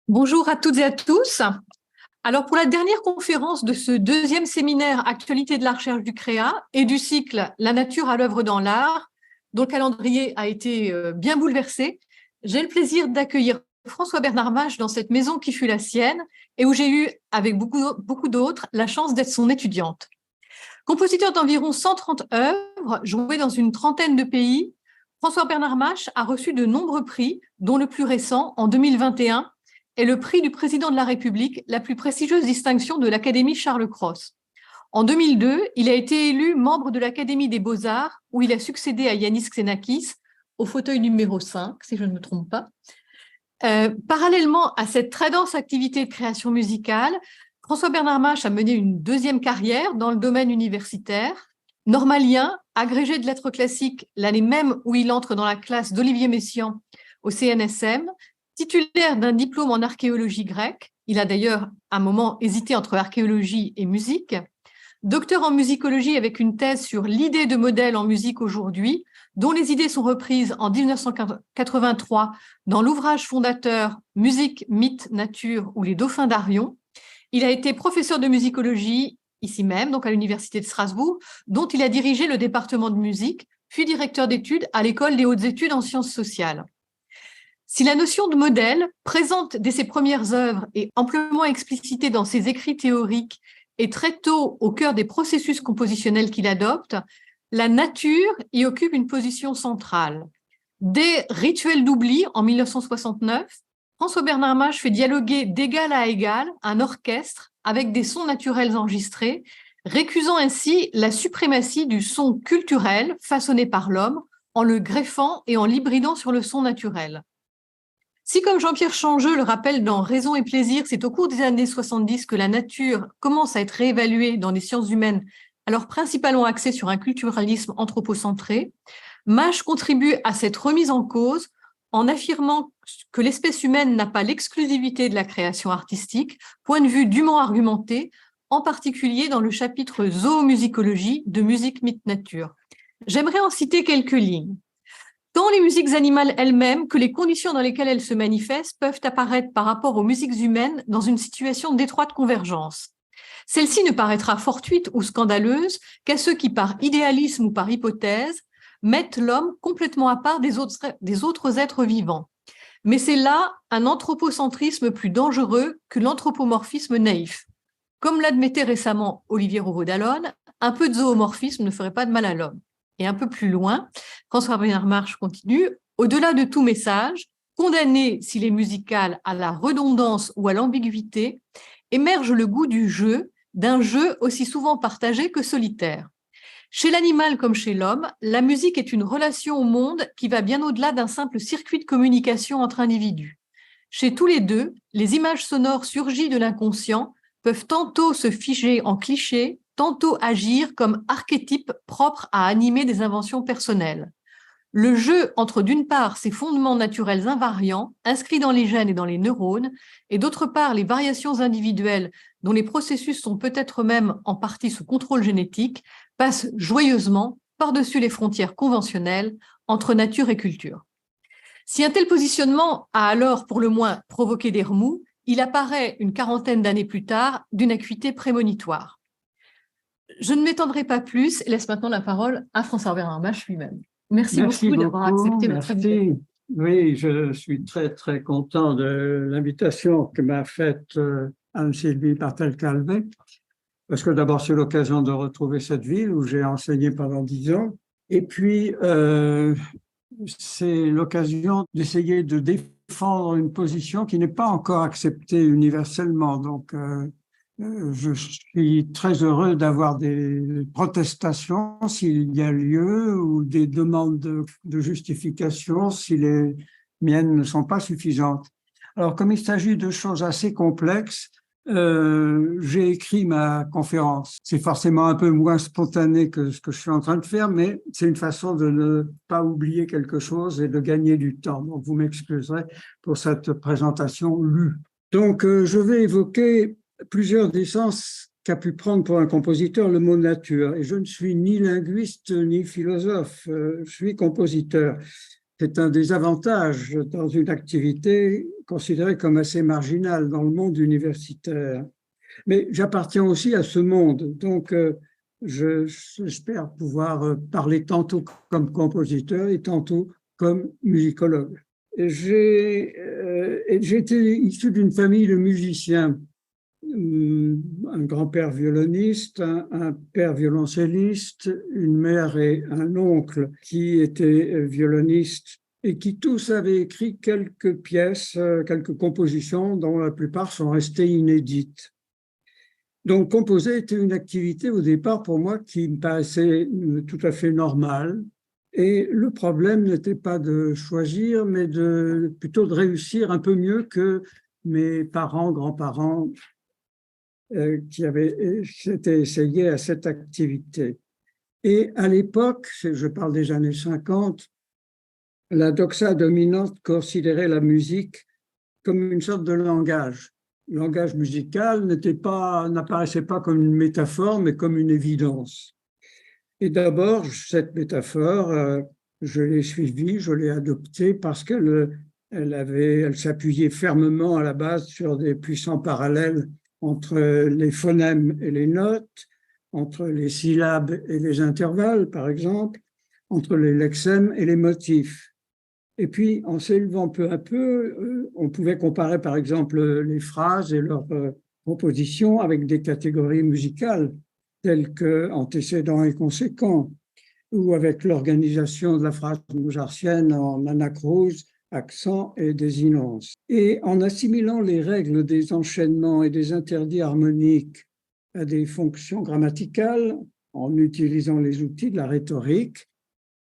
Bonjour à toutes et à tous. Alors, pour la dernière conférence de ce deuxième séminaire Actualité de la recherche du CREA et du cycle La nature à l'œuvre dans l'art, dont le calendrier a été bien bouleversé, j'ai le plaisir d'accueillir François Bernard Mache dans cette maison qui fut la sienne et où j'ai eu, avec beaucoup d'autres, la chance d'être son étudiante. Compositeur d'environ 130 œuvres, joué dans une trentaine de pays, François Bernard Mache a reçu de nombreux prix, dont le plus récent, en 2021, est le prix du président de la République, la plus prestigieuse distinction de l'Académie Charles-Cros. En 2002, il a été élu membre de l'Académie des Beaux-Arts, où il a succédé à Yanis Xenakis, au fauteuil numéro 5, si je ne me trompe pas. Parallèlement à cette très dense activité de création musicale, François Bernard Mache a mené une deuxième carrière dans le domaine universitaire. Normalien, agrégé de lettres classiques l'année même où il entre dans la classe d'Olivier Messiaen au CNSM, titulaire d'un diplôme en archéologie grecque, il a d'ailleurs un moment hésité entre archéologie et musique, docteur en musicologie avec une thèse sur l'idée de modèle en musique aujourd'hui, dont les idées sont reprises en 1983 dans l'ouvrage fondateur Musique, mythe, nature ou les dauphins d'Arion. Il a été professeur de musicologie ici même, donc à l'Université de Strasbourg, dont il a dirigé le département de musique, puis directeur d'études à l'École des hautes études en sciences sociales. Si la notion de modèle, présente dès ses premières œuvres et amplement explicitée dans ses écrits théoriques, est très tôt au cœur des processus compositionnels qu'il adopte, la nature y occupe une position centrale. Dès Rituel d'oubli en 1969, François Bernard Mache fait dialoguer d'égal à égal un orchestre avec des sons naturels enregistrés, récusant ainsi la suprématie du son culturel façonné par l'homme en le greffant et en l'hybridant sur le son naturel. Si, comme Jean-Pierre Changeux le rappelle dans Raison et plaisir, c'est au cours des années 70 que la nature commence à être réévaluée dans les sciences humaines, alors principalement axée sur un culturalisme anthropocentré, Mache contribue à cette remise en cause en affirmant que l'espèce humaine n'a pas l'exclusivité de la création artistique, point de vue dûment argumenté, en particulier dans le chapitre zoomusicologie de Musique, mythe, nature. J'aimerais en citer quelques lignes. Tant les musiques animales elles-mêmes que les conditions dans lesquelles elles se manifestent peuvent apparaître par rapport aux musiques humaines dans une situation d'étroite convergence. Celle-ci ne paraîtra fortuite ou scandaleuse qu'à ceux qui, par idéalisme ou par hypothèse, mettent l'homme complètement à part des autres êtres vivants. Mais c'est là un anthropocentrisme plus dangereux que l'anthropomorphisme naïf. Comme l'admettait récemment Olivier Rouveau-Dallon, un peu de zoomorphisme ne ferait pas de mal à l'homme. Et un peu plus loin, François Bernard Mache continue, au-delà de tout message, condamné s'il est musical à la redondance ou à l'ambiguïté, émerge le goût du jeu, d'un jeu aussi souvent partagé que solitaire. Chez l'animal comme chez l'homme, la musique est une relation au monde qui va bien au-delà d'un simple circuit de communication entre individus. Chez tous les deux, les images sonores surgies de l'inconscient peuvent tantôt se figer en clichés, tantôt agir comme archétypes propres à animer des inventions personnelles. Le jeu entre d'une part ces fondements naturels invariants, inscrits dans les gènes et dans les neurones, et d'autre part les variations individuelles dont les processus sont peut-être même en partie sous contrôle génétique, passe joyeusement par-dessus les frontières conventionnelles entre nature et culture. Si un tel positionnement a alors pour le moins provoqué des remous, il apparaît une quarantaine d'années plus tard d'une acuité prémonitoire. Je ne m'étendrai pas plus et laisse maintenant la parole à François Bernard Mache lui-même. Merci Merci beaucoup d'avoir beaucoup, accepté notre invitation. merci. Oui, je suis très, très content de l'invitation que m'a faite Anne-Sylvie Bartel-Calvet, parce que d'abord, c'est l'occasion de retrouver cette ville où j'ai enseigné pendant 10 ans. Et puis, c'est l'occasion d'essayer de défendre une position qui n'est pas encore acceptée universellement. Donc, je suis très heureux d'avoir des protestations s'il y a lieu ou des demandes de justification si les miennes ne sont pas suffisantes. Alors, comme il s'agit de choses assez complexes, j'ai écrit ma conférence. C'est forcément un peu moins spontané que ce que je suis en train de faire, mais c'est une façon de ne pas oublier quelque chose et de gagner du temps. Donc, vous m'excuserez pour cette présentation lue. Donc, je vais évoquer plusieurs des sens qu'a pu prendre pour un compositeur le mot nature. Et je ne suis ni linguiste ni philosophe, je suis compositeur. C'est un des avantages dans une activité considérée comme assez marginale dans le monde universitaire. Mais j'appartiens aussi à ce monde, donc j'espère pouvoir parler tantôt comme compositeur et tantôt comme musicologue. J'ai été issu d'une famille de musiciens, un grand-père violoniste, un père violoncelliste, une mère et un oncle qui étaient violonistes et qui tous avaient écrit quelques pièces, quelques compositions dont la plupart sont restées inédites. Donc, composer était une activité au départ pour moi qui me paraissait tout à fait normale. Et le problème n'était pas de choisir, mais plutôt de réussir un peu mieux que mes parents, grands-parents qui s'étaient essayés à cette activité. Et à l'époque, je parle des années 50, la doxa dominante considérait la musique comme une sorte de langage. Le langage musical n'apparaissait pas comme une métaphore, mais comme une évidence. Et d'abord, cette métaphore, je l'ai suivie, je l'ai adoptée parce qu'elle s'appuyait fermement à la base sur des puissants parallèles entre les phonèmes et les notes, entre les syllabes et les intervalles, par exemple, entre les lexèmes et les motifs. Et puis, en s'élevant peu à peu, on pouvait comparer, par exemple, les phrases et leurs compositions avec des catégories musicales telles que antécédents et conséquents, ou avec l'organisation de la phrase mozartienne en anacrose, accent et désinence. Et en assimilant les règles des enchaînements et des interdits harmoniques à des fonctions grammaticales, en utilisant les outils de la rhétorique,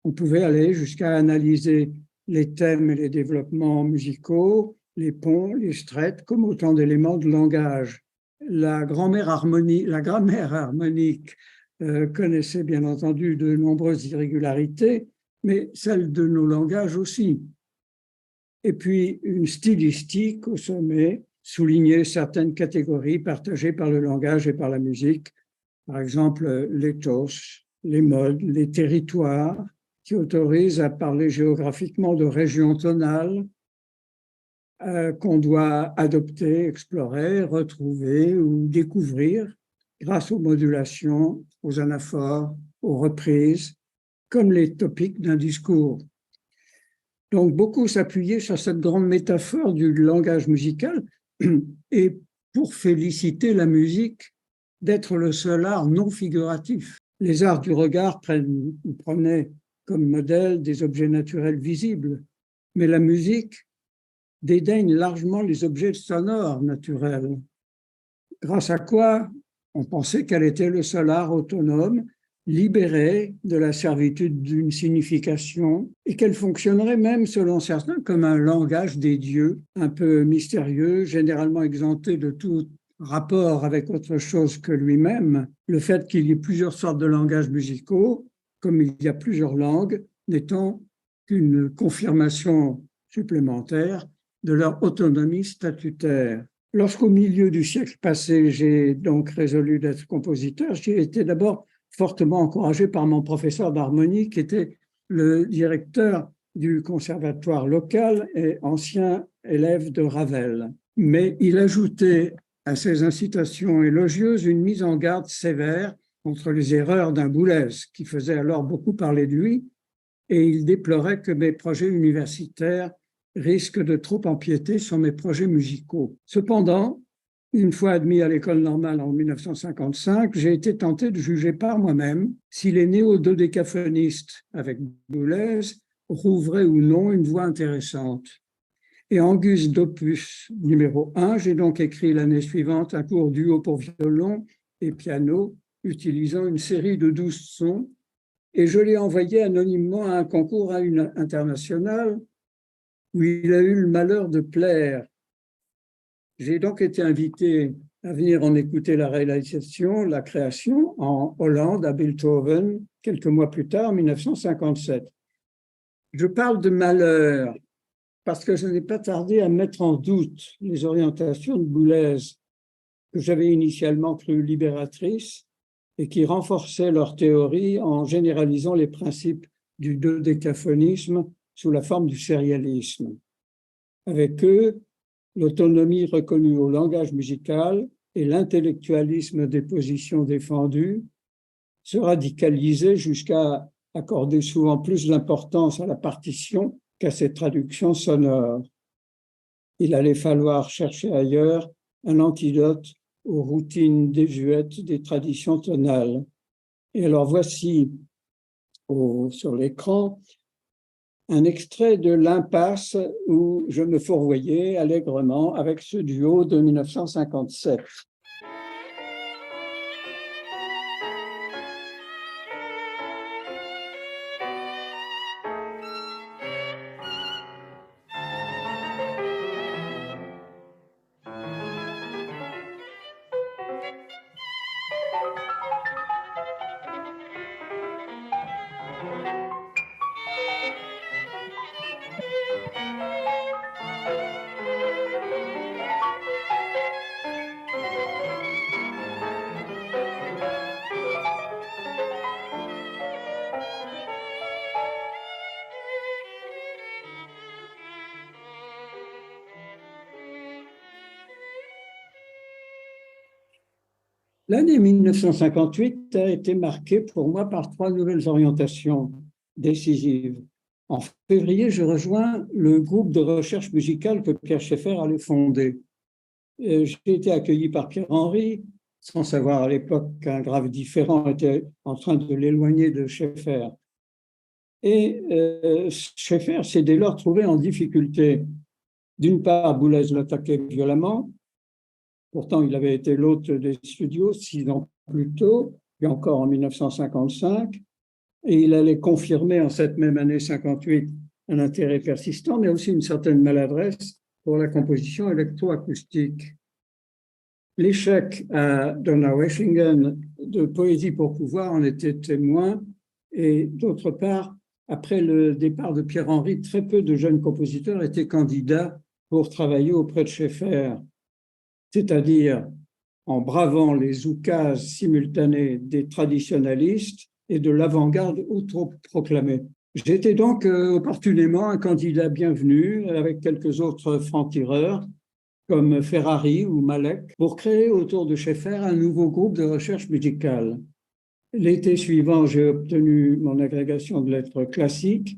on pouvait aller jusqu'à analyser les thèmes et les développements musicaux, les ponts, les straits, comme autant d'éléments de langage. La grammaire harmonique connaissait bien entendu de nombreuses irrégularités, mais celle de nos langages aussi. Et puis une stylistique au sommet soulignait certaines catégories partagées par le langage et par la musique, par exemple l'éthos, les modes, les territoires, qui autorise à parler géographiquement de régions tonales qu'on doit adopter, explorer, retrouver ou découvrir grâce aux modulations, aux anaphores, aux reprises, comme les topiques d'un discours. Donc, beaucoup s'appuyaient sur cette grande métaphore du langage musical et pour féliciter la musique d'être le seul art non figuratif. Les arts du regard prenaient comme modèle des objets naturels visibles, mais la musique dédaigne largement les objets sonores naturels, grâce à quoi on pensait qu'elle était le seul art autonome, libéré de la servitude d'une signification, et qu'elle fonctionnerait même, selon certains, comme un langage des dieux, un peu mystérieux, généralement exempté de tout rapport avec autre chose que lui-même. Le fait qu'il y ait plusieurs sortes de langages musicaux, comme il y a plusieurs langues, n'étant qu'une confirmation supplémentaire de leur autonomie statutaire. Lorsqu'au milieu du siècle passé, j'ai donc résolu d'être compositeur, j'ai été d'abord fortement encouragé par mon professeur d'harmonie, qui était le directeur du conservatoire local et ancien élève de Ravel. Mais il ajoutait à ces incitations élogieuses une mise en garde sévère contre les erreurs d'un Boulez, qui faisait alors beaucoup parler de lui, et il déplorait que mes projets universitaires risquent de trop empiéter sur mes projets musicaux. Cependant, une fois admis à l'école normale en 1955, j'ai été tenté de juger par moi-même si les néo-dodécaphonistes avec Boulez rouvraient ou non une voie intéressante. Et en guise d'opus numéro 1, j'ai donc écrit l'année suivante un cours duo pour violon et piano, utilisant une série de 12 sons, et je l'ai envoyé anonymement à un concours international où il a eu le malheur de plaire. J'ai donc été invité à venir en écouter la réalisation, la création en Hollande, à Bilthoven, quelques mois plus tard, en 1957. Je parle de malheur parce que je n'ai pas tardé à mettre en doute les orientations de Boulez, que j'avais initialement crues libératrices et qui renforçaient leur théorie en généralisant les principes du dodécaphonisme sous la forme du sérialisme. Avec eux, l'autonomie reconnue au langage musical et l'intellectualisme des positions défendues se radicalisaient jusqu'à accorder souvent plus d'importance à la partition qu'à ses traductions sonores. Il allait falloir chercher ailleurs un antidote aux routines désuètes des traditions tonales. Et alors voici sur l'écran un extrait de l'Impasse où je me fourvoyais allègrement avec ce duo de 1957. L'année 1958 a été marquée pour moi par 3 nouvelles orientations décisives. En février, je rejoins le groupe de recherche musicale que Pierre Schaeffer allait fonder. J'ai été accueilli par Pierre-Henri, sans savoir à l'époque qu'un grave différend était en train de l'éloigner de Schaeffer. Et Schaeffer s'est dès lors trouvé en difficulté. D'une part, Boulez l'attaquait violemment. Pourtant, il avait été l'hôte des studios 6 ans plus tôt, et encore en 1955, et il allait confirmer en cette même année 58 un intérêt persistant, mais aussi une certaine maladresse pour la composition électroacoustique. L'échec à Donaueschingen de Poésie pour pouvoir en était témoin, et d'autre part, après le départ de Pierre-Henri, très peu de jeunes compositeurs étaient candidats pour travailler auprès de Schaeffer, c'est-à-dire en bravant les oukases simultanées des traditionalistes et de l'avant-garde autoproclamée. J'étais donc opportunément un candidat bienvenu avec quelques autres francs-tireurs comme Ferrari ou Malek pour créer autour de Schaeffer un nouveau groupe de recherche musicale. L'été suivant, j'ai obtenu mon agrégation de lettres classiques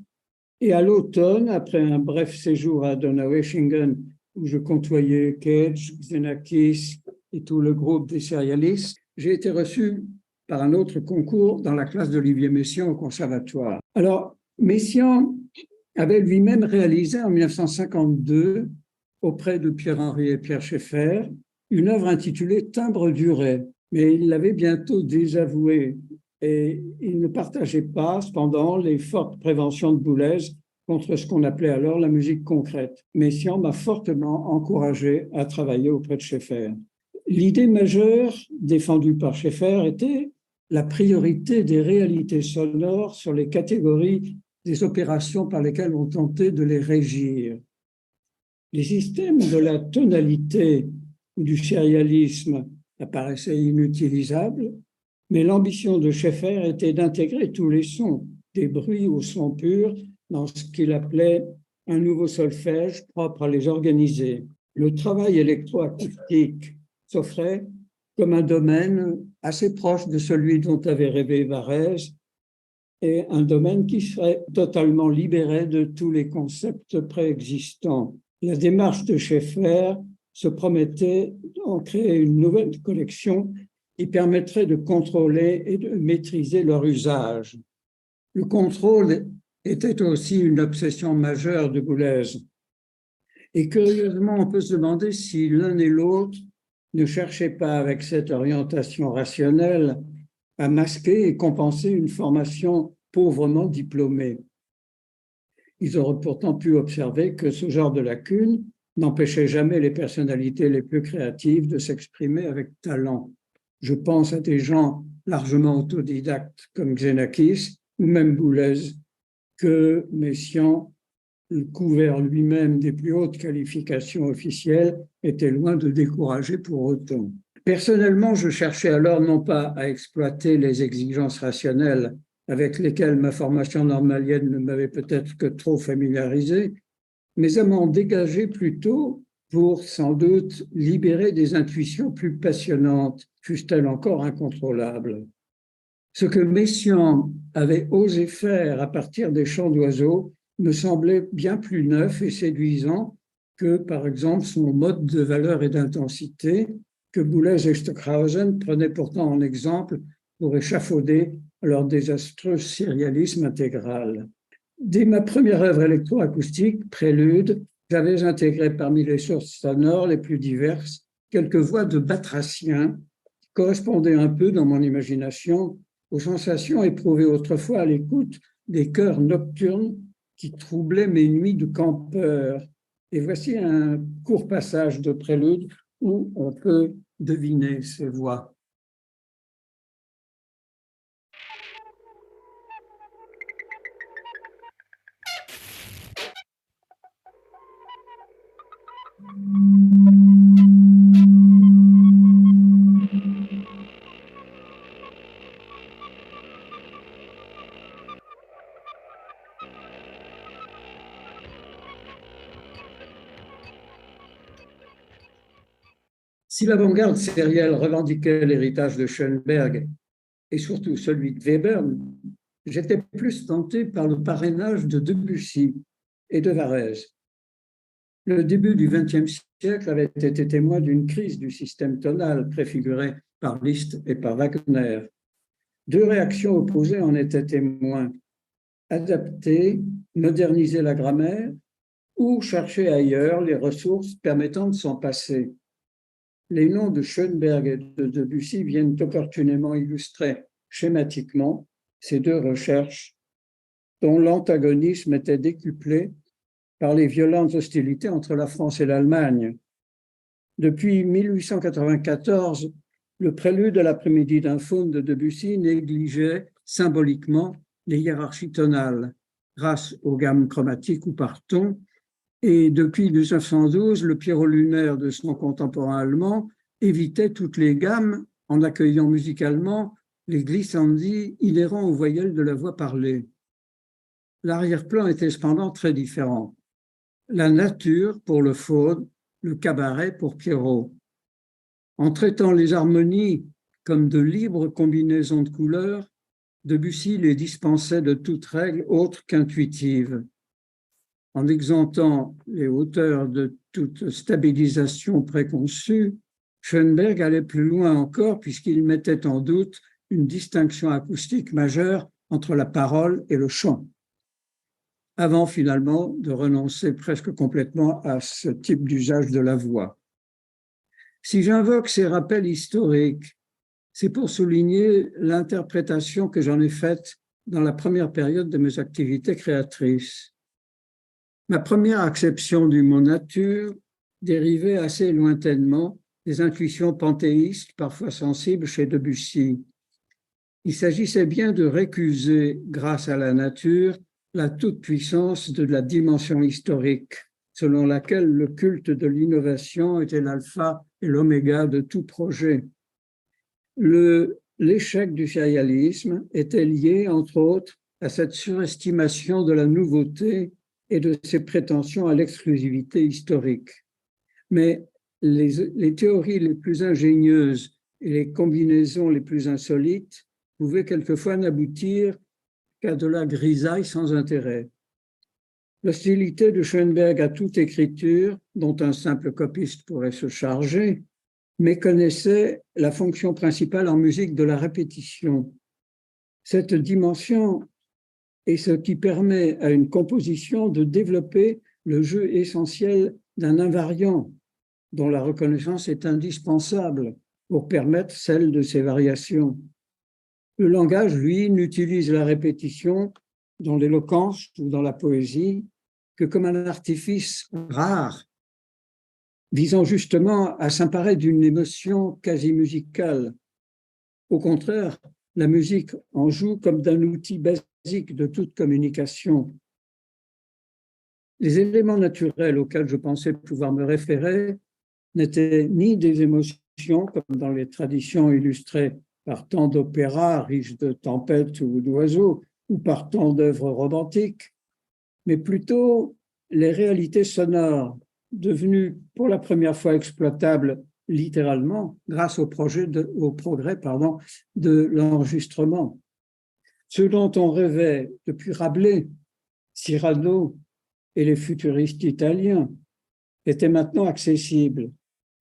et à l'automne, après un bref séjour à Donaueschingen où je côtoyais Cage, Xenakis et tout le groupe des sérialistes, j'ai été reçu par un autre concours dans la classe d'Olivier Messiaen au conservatoire. Alors, Messiaen avait lui-même réalisé en 1952, auprès de Pierre-Henri et Pierre Schaeffer, une œuvre intitulée Timbre duré, mais il l'avait bientôt désavoué et il ne partageait pas, cependant, les fortes préventions de Boulez contre ce qu'on appelait alors la musique concrète. Messiaen m'a fortement encouragé à travailler auprès de Schaeffer. L'idée majeure défendue par Schaeffer était la priorité des réalités sonores sur les catégories des opérations par lesquelles on tentait de les régir. Les systèmes de la tonalité ou du sérialisme apparaissaient inutilisables, mais l'ambition de Schaeffer était d'intégrer tous les sons, des bruits aux sons purs, dans ce qu'il appelait un nouveau solfège propre à les organiser. Le travail électroacoustique s'offrait comme un domaine assez proche de celui dont avait rêvé Varèse, et un domaine qui serait totalement libéré de tous les concepts préexistants. La démarche de Schaeffer se promettait d'en créer une nouvelle collection qui permettrait de contrôler et de maîtriser leur usage. Le contrôle était aussi une obsession majeure de Boulez. Et curieusement, on peut se demander si l'un et l'autre ne cherchaient pas, avec cette orientation rationnelle, à masquer et compenser une formation pauvrement diplômée. Ils auraient pourtant pu observer que ce genre de lacune n'empêchait jamais les personnalités les plus créatives de s'exprimer avec talent. Je pense à des gens largement autodidactes comme Xenakis ou même Boulez, que Messiaen, couvert lui-même des plus hautes qualifications officielles, était loin de décourager pour autant. Personnellement, je cherchais alors non pas à exploiter les exigences rationnelles avec lesquels ma formation normalienne ne m'avait peut-être que trop familiarisé, mais à m'en dégager plutôt pour, sans doute, libérer des intuitions plus passionnantes, fussent-elles encore incontrôlables. Ce que Messiaen avait osé faire à partir des chants d'oiseaux me semblait bien plus neuf et séduisant que, par exemple, son mode de valeur et d'intensité que Boulez et Stockhausen prenaient pourtant en exemple pour échafauder leur désastreux sérialisme intégral. Dès ma première œuvre électroacoustique, Prélude, j'avais intégré parmi les sources sonores les plus diverses quelques voix de batraciens qui correspondaient un peu dans mon imagination aux sensations éprouvées autrefois à l'écoute des chœurs nocturnes qui troublaient mes nuits de campeur. Et voici un court passage de Prélude où on peut deviner ces voix. Si l'avant-garde sérielle revendiquait l'héritage de Schoenberg et surtout celui de Webern, j'étais plus tenté par le parrainage de Debussy et de Varèse. Le début du XXe siècle avait été témoin d'une crise du système tonal préfiguré par Liszt et par Wagner. Deux réactions opposées en étaient témoins. Adapter, moderniser la grammaire ou chercher ailleurs les ressources permettant de s'en passer. Les noms de Schoenberg et de Debussy viennent opportunément illustrer schématiquement ces deux recherches dont l'antagonisme était décuplé par les violentes hostilités entre la France et l'Allemagne. Depuis 1894, le prélude à l'après-midi d'un faune de Debussy négligeait symboliquement les hiérarchies tonales grâce aux gammes chromatiques ou par ton. Et depuis 1912, le Pierrot lunaire de son contemporain allemand évitait toutes les gammes en accueillant musicalement les glissandi inhérents aux voyelles de la voix parlée. L'arrière-plan était cependant très différent. La nature pour le faune, le cabaret pour Pierrot. En traitant les harmonies comme de libres combinaisons de couleurs, Debussy les dispensait de toute règle autre qu'intuitive. En exemptant les hauteurs de toute stabilisation préconçue, Schoenberg allait plus loin encore puisqu'il mettait en doute une distinction acoustique majeure entre la parole et le chant, avant finalement de renoncer presque complètement à ce type d'usage de la voix. Si j'invoque ces rappels historiques, c'est pour souligner l'interprétation que j'en ai faite dans la première période de mes activités créatrices. Ma première acception du mot nature dérivait assez lointainement des intuitions panthéistes, parfois sensibles chez Debussy. Il s'agissait bien de récuser, grâce à la nature, la toute-puissance de la dimension historique, selon laquelle le culte de l'innovation était l'alpha et l'oméga de tout projet. L'échec du sérialisme était lié, entre autres, à cette surestimation de la nouveauté et de ses prétentions à l'exclusivité historique. Mais les théories les plus ingénieuses et les combinaisons les plus insolites pouvaient quelquefois n'aboutir qu'à de la grisaille sans intérêt. L'hostilité de Schoenberg à toute écriture, dont un simple copiste pourrait se charger, méconnaissait la fonction principale en musique de la répétition. Cette dimension est ce qui permet à une composition de développer le jeu essentiel d'un invariant, dont la reconnaissance est indispensable pour permettre celle de ses variations. Le langage, lui, n'utilise la répétition dans l'éloquence ou dans la poésie que comme un artifice rare, visant justement à s'emparer d'une émotion quasi musicale. Au contraire, la musique en joue comme d'un outil basique de toute communication. Les éléments naturels auxquels je pensais pouvoir me référer n'étaient ni des émotions, comme dans les traditions illustrées par tant d'opéras riches de tempêtes ou d'oiseaux, ou par tant d'œuvres romantiques, mais plutôt les réalités sonores, devenues pour la première fois exploitables littéralement grâce au progrès de l'enregistrement. Ce dont on rêvait depuis Rabelais, Cyrano et les futuristes italiens était maintenant accessible.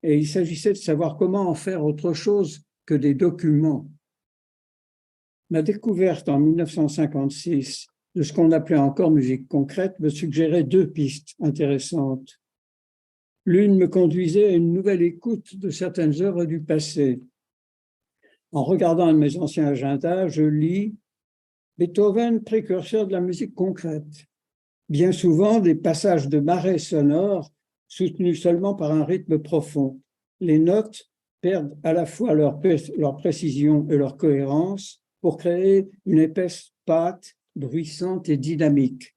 Et il s'agissait de savoir comment en faire autre chose que des documents. Ma découverte en 1956 de ce qu'on appelait encore musique concrète me suggérait deux pistes intéressantes. L'une me conduisait à une nouvelle écoute de certaines œuvres du passé. En regardant un de mes anciens agendas, je lis Beethoven, précurseur de la musique concrète. Bien souvent, des passages de marais sonores soutenus seulement par un rythme profond. Les notes perdent à la fois leur précision et leur cohérence pour créer une épaisse pâte bruissante et dynamique.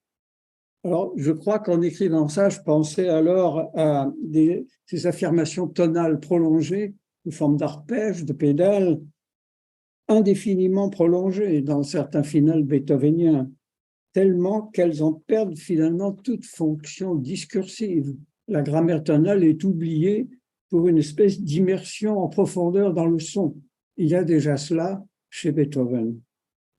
Alors, je crois qu'en écrivant ça, je pensais alors à ces affirmations tonales prolongées, sous forme d'arpèges, de pédales, indéfiniment prolongées dans certains finales beethoveniens, tellement qu'elles en perdent finalement toute fonction discursive. La grammaire tonale est oubliée pour une espèce d'immersion en profondeur dans le son. Il y a déjà cela chez Beethoven.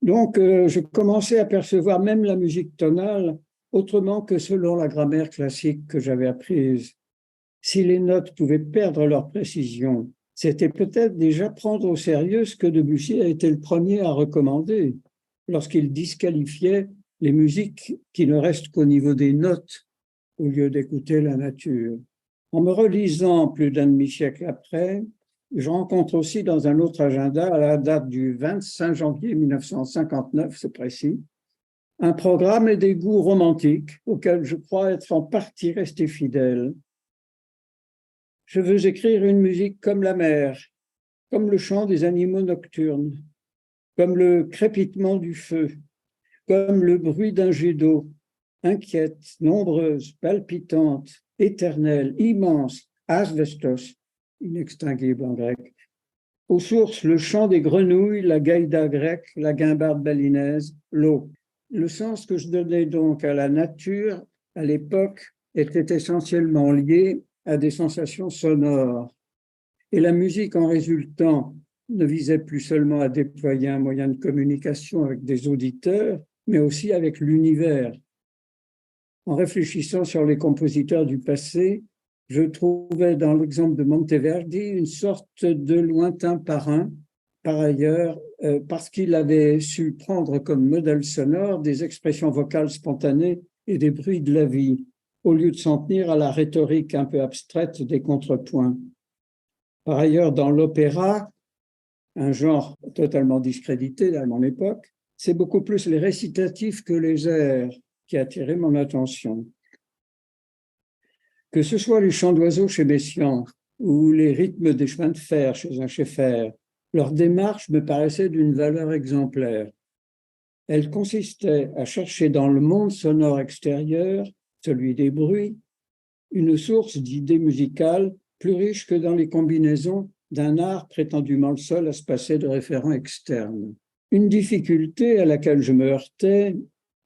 Donc, je commençais à percevoir même la musique tonale autrement que selon la grammaire classique que j'avais apprise. Si les notes pouvaient perdre leur précision, c'était peut-être déjà prendre au sérieux ce que Debussy a été le premier à recommander lorsqu'il disqualifiait les musiques qui ne restent qu'au niveau des notes au lieu d'écouter la nature. En me relisant plus d'un demi-siècle après, je rencontre aussi dans un autre agenda, à la date du 25 janvier 1959, c'est précis, un programme et des goûts romantiques auxquels je crois être en partie resté fidèle. Je veux écrire une musique comme la mer, comme le chant des animaux nocturnes, comme le crépitement du feu, comme le bruit d'un jet d'eau, inquiète, nombreuse, palpitante, éternelle, immense, asbestos, inextinguible en grec. Aux sources, le chant des grenouilles, la gaïda grecque, la guimbarde balinaise, l'eau. Le sens que je donnais donc à la nature, à l'époque, était essentiellement lié à des sensations sonores. Et la musique, en résultant, ne visait plus seulement à déployer un moyen de communication avec des auditeurs, mais aussi avec l'univers. En réfléchissant sur les compositeurs du passé, je trouvais dans l'exemple de Monteverdi une sorte de lointain parrain, par ailleurs, parce qu'il avait su prendre comme modèle sonore des expressions vocales spontanées et des bruits de la vie, au lieu de s'en tenir à la rhétorique un peu abstraite des contrepoints. Par ailleurs, dans l'opéra, un genre totalement discrédité à mon époque, c'est beaucoup plus les récitatifs que les airs qui attiraient mon attention. Que ce soit les chants d'oiseaux chez Messiaen ou les rythmes des chemins de fer chez un Schaeffer, leur démarche me paraissait d'une valeur exemplaire. Elle consistait à chercher dans le monde sonore extérieur, celui des bruits, une source d'idées musicales plus riche que dans les combinaisons d'un art prétendument le seul à se passer de référents externes. Une difficulté à laquelle je me heurtais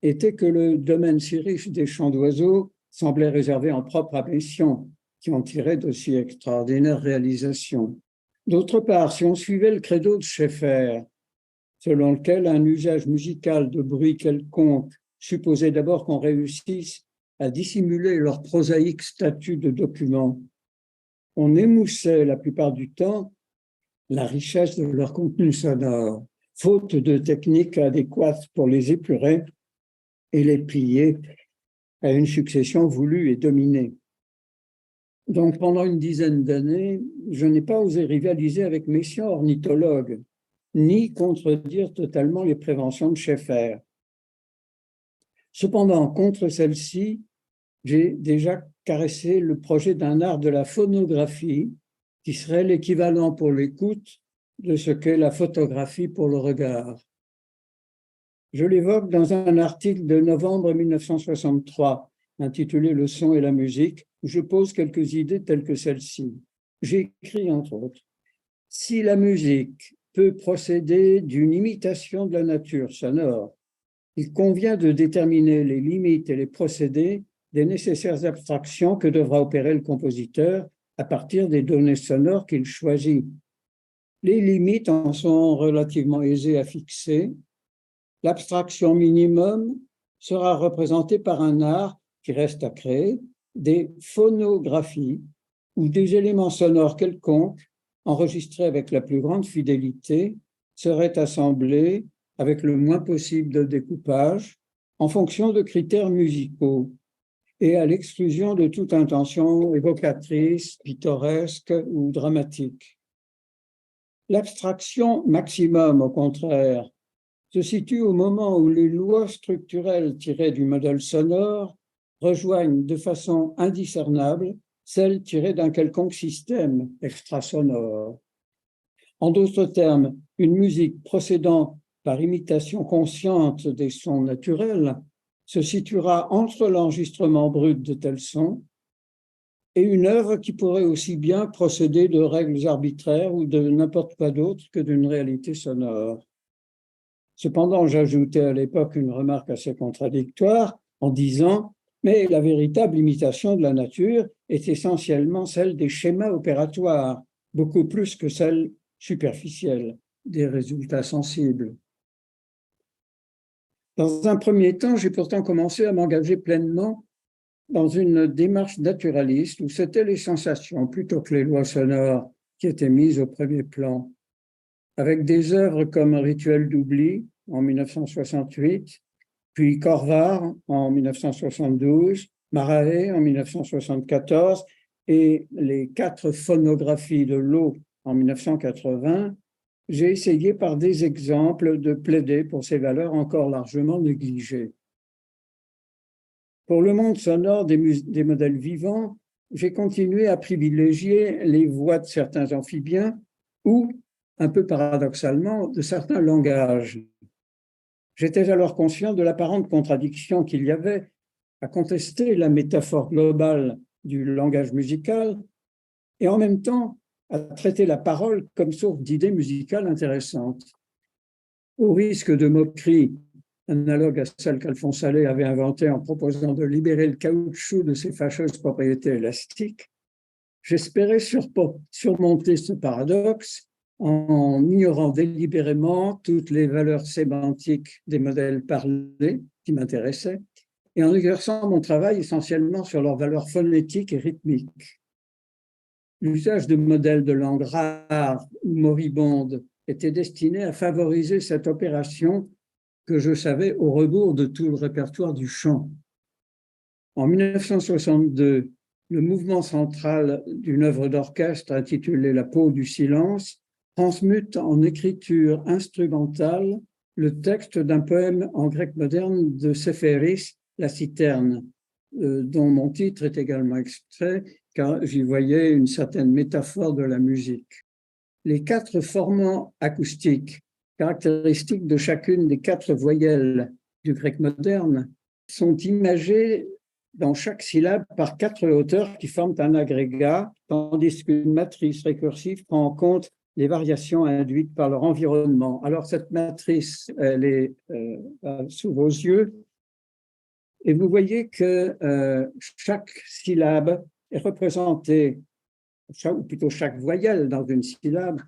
était que le domaine si riche des chants d'oiseaux semblait réservé en propre à Messiaen, qui en tirait d'aussi extraordinaires réalisations. D'autre part, si on suivait le credo de Schaeffer, selon lequel un usage musical de bruit quelconque supposait d'abord qu'on réussisse à dissimuler leur prosaïque statut de document, on émoussait la plupart du temps la richesse de leur contenu sonore, faute de techniques adéquates pour les épurer et les plier à une succession voulue et dominée. Donc, pendant une dizaine d'années, je n'ai pas osé rivaliser avec Messiaen, ornithologue, ni contredire totalement les préventions de Schaeffer. Cependant, contre celle-ci, j'ai déjà caressé le projet d'un art de la phonographie qui serait l'équivalent pour l'écoute de ce qu'est la photographie pour le regard. Je l'évoque dans un article de novembre 1963, intitulé « Le son et la musique », où je pose quelques idées telles que celle-ci. J'ai écrit, entre autres, « Si la musique peut peut procéder d'une imitation de la nature sonore. Il convient de déterminer les limites et les procédés des nécessaires abstractions que devra opérer le compositeur à partir des données sonores qu'il choisit. Les limites en sont relativement aisées à fixer. L'abstraction minimum sera représentée par un art qui reste à créer, des phonographies ou des éléments sonores quelconques enregistrés avec la plus grande fidélité seraient assemblés avec le moins possible de découpage en fonction de critères musicaux et à l'exclusion de toute intention évocatrice, pittoresque ou dramatique. L'abstraction maximum, au contraire, se situe au moment où les lois structurelles tirées du modèle sonore rejoignent de façon indiscernable celles tirées d'un quelconque système extrasonore. En d'autres termes, une musique procédant par imitation consciente des sons naturels se situera entre l'enregistrement brut de tels sons et une œuvre qui pourrait aussi bien procéder de règles arbitraires ou de n'importe quoi d'autre que d'une réalité sonore. Cependant, j'ajoutais à l'époque une remarque assez contradictoire en disant « mais la véritable imitation de la nature est essentiellement celle des schémas opératoires, beaucoup plus que celle superficielle des résultats sensibles ». Dans un premier temps, j'ai pourtant commencé à m'engager pleinement dans une démarche naturaliste où c'était les sensations plutôt que les lois sonores qui étaient mises au premier plan. Avec des œuvres comme Rituel d'oubli en 1968, puis Corvar en 1972, Marahe en 1974 et les 4 phonographies de l'eau en 1980, j'ai essayé par des exemples de plaider pour ces valeurs encore largement négligées. Pour le monde sonore des modèles vivants, j'ai continué à privilégier les voix de certains amphibiens ou, un peu paradoxalement, de certains langages. J'étais alors conscient de l'apparente contradiction qu'il y avait à contester la métaphore globale du langage musical et en même temps à traiter la parole comme source d'idées musicales intéressantes. Au risque de moquerie, analogue à celle qu'Alphonse Allais avait inventée en proposant de libérer le caoutchouc de ses fâcheuses propriétés élastiques, j'espérais surmonter ce paradoxe en ignorant délibérément toutes les valeurs sémantiques des modèles parlés qui m'intéressaient et en exerçant mon travail essentiellement sur leurs valeurs phonétiques et rythmiques. L'usage de modèles de langue rares ou moribondes était destiné à favoriser cette opération que je savais au rebours de tout le répertoire du chant. En 1962, le mouvement central d'une œuvre d'orchestre intitulée La peau du silence transmute en écriture instrumentale le texte d'un poème en grec moderne de Séphéris, La citerne, dont mon titre est également extrait, car j'y voyais une certaine métaphore de la musique. Les 4 formants acoustiques, caractéristiques de chacune des 4 voyelles du grec moderne, sont imagés dans chaque syllabe par 4 hauteurs qui forment un agrégat, tandis qu'une matrice récursive prend en compte les variations induites par leur environnement. Alors, cette matrice, elle est sous vos yeux, et vous voyez que chaque syllabe est représentée, ou plutôt chaque voyelle dans une syllabe,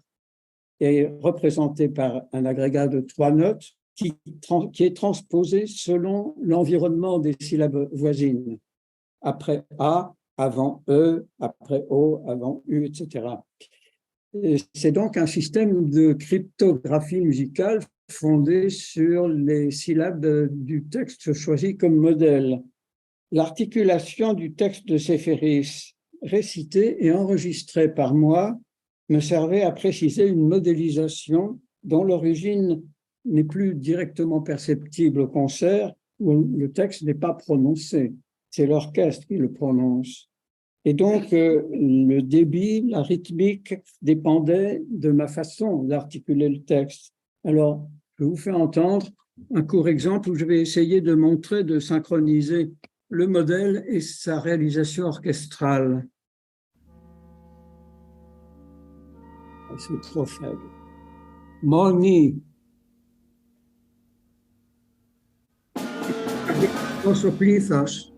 est représentée par un agrégat de 3 notes qui est transposé selon l'environnement des syllabes voisines. Après A, avant E, après O, avant U, etc. C'est donc un système de cryptographie musicale fondé sur les syllabes du texte choisi comme modèle. L'articulation du texte de Séphéris, récité et enregistré par moi, me servait à préciser une modélisation dont l'origine n'est plus directement perceptible au concert où le texte n'est pas prononcé. C'est l'orchestre qui le prononce. Et donc, le débit, la rythmique dépendait de ma façon d'articuler le texte. Alors, je vous fais entendre un court exemple où je vais essayer de montrer, de synchroniser le modèle et sa réalisation orchestrale. C'est trop faible. Moni. Osoplithos.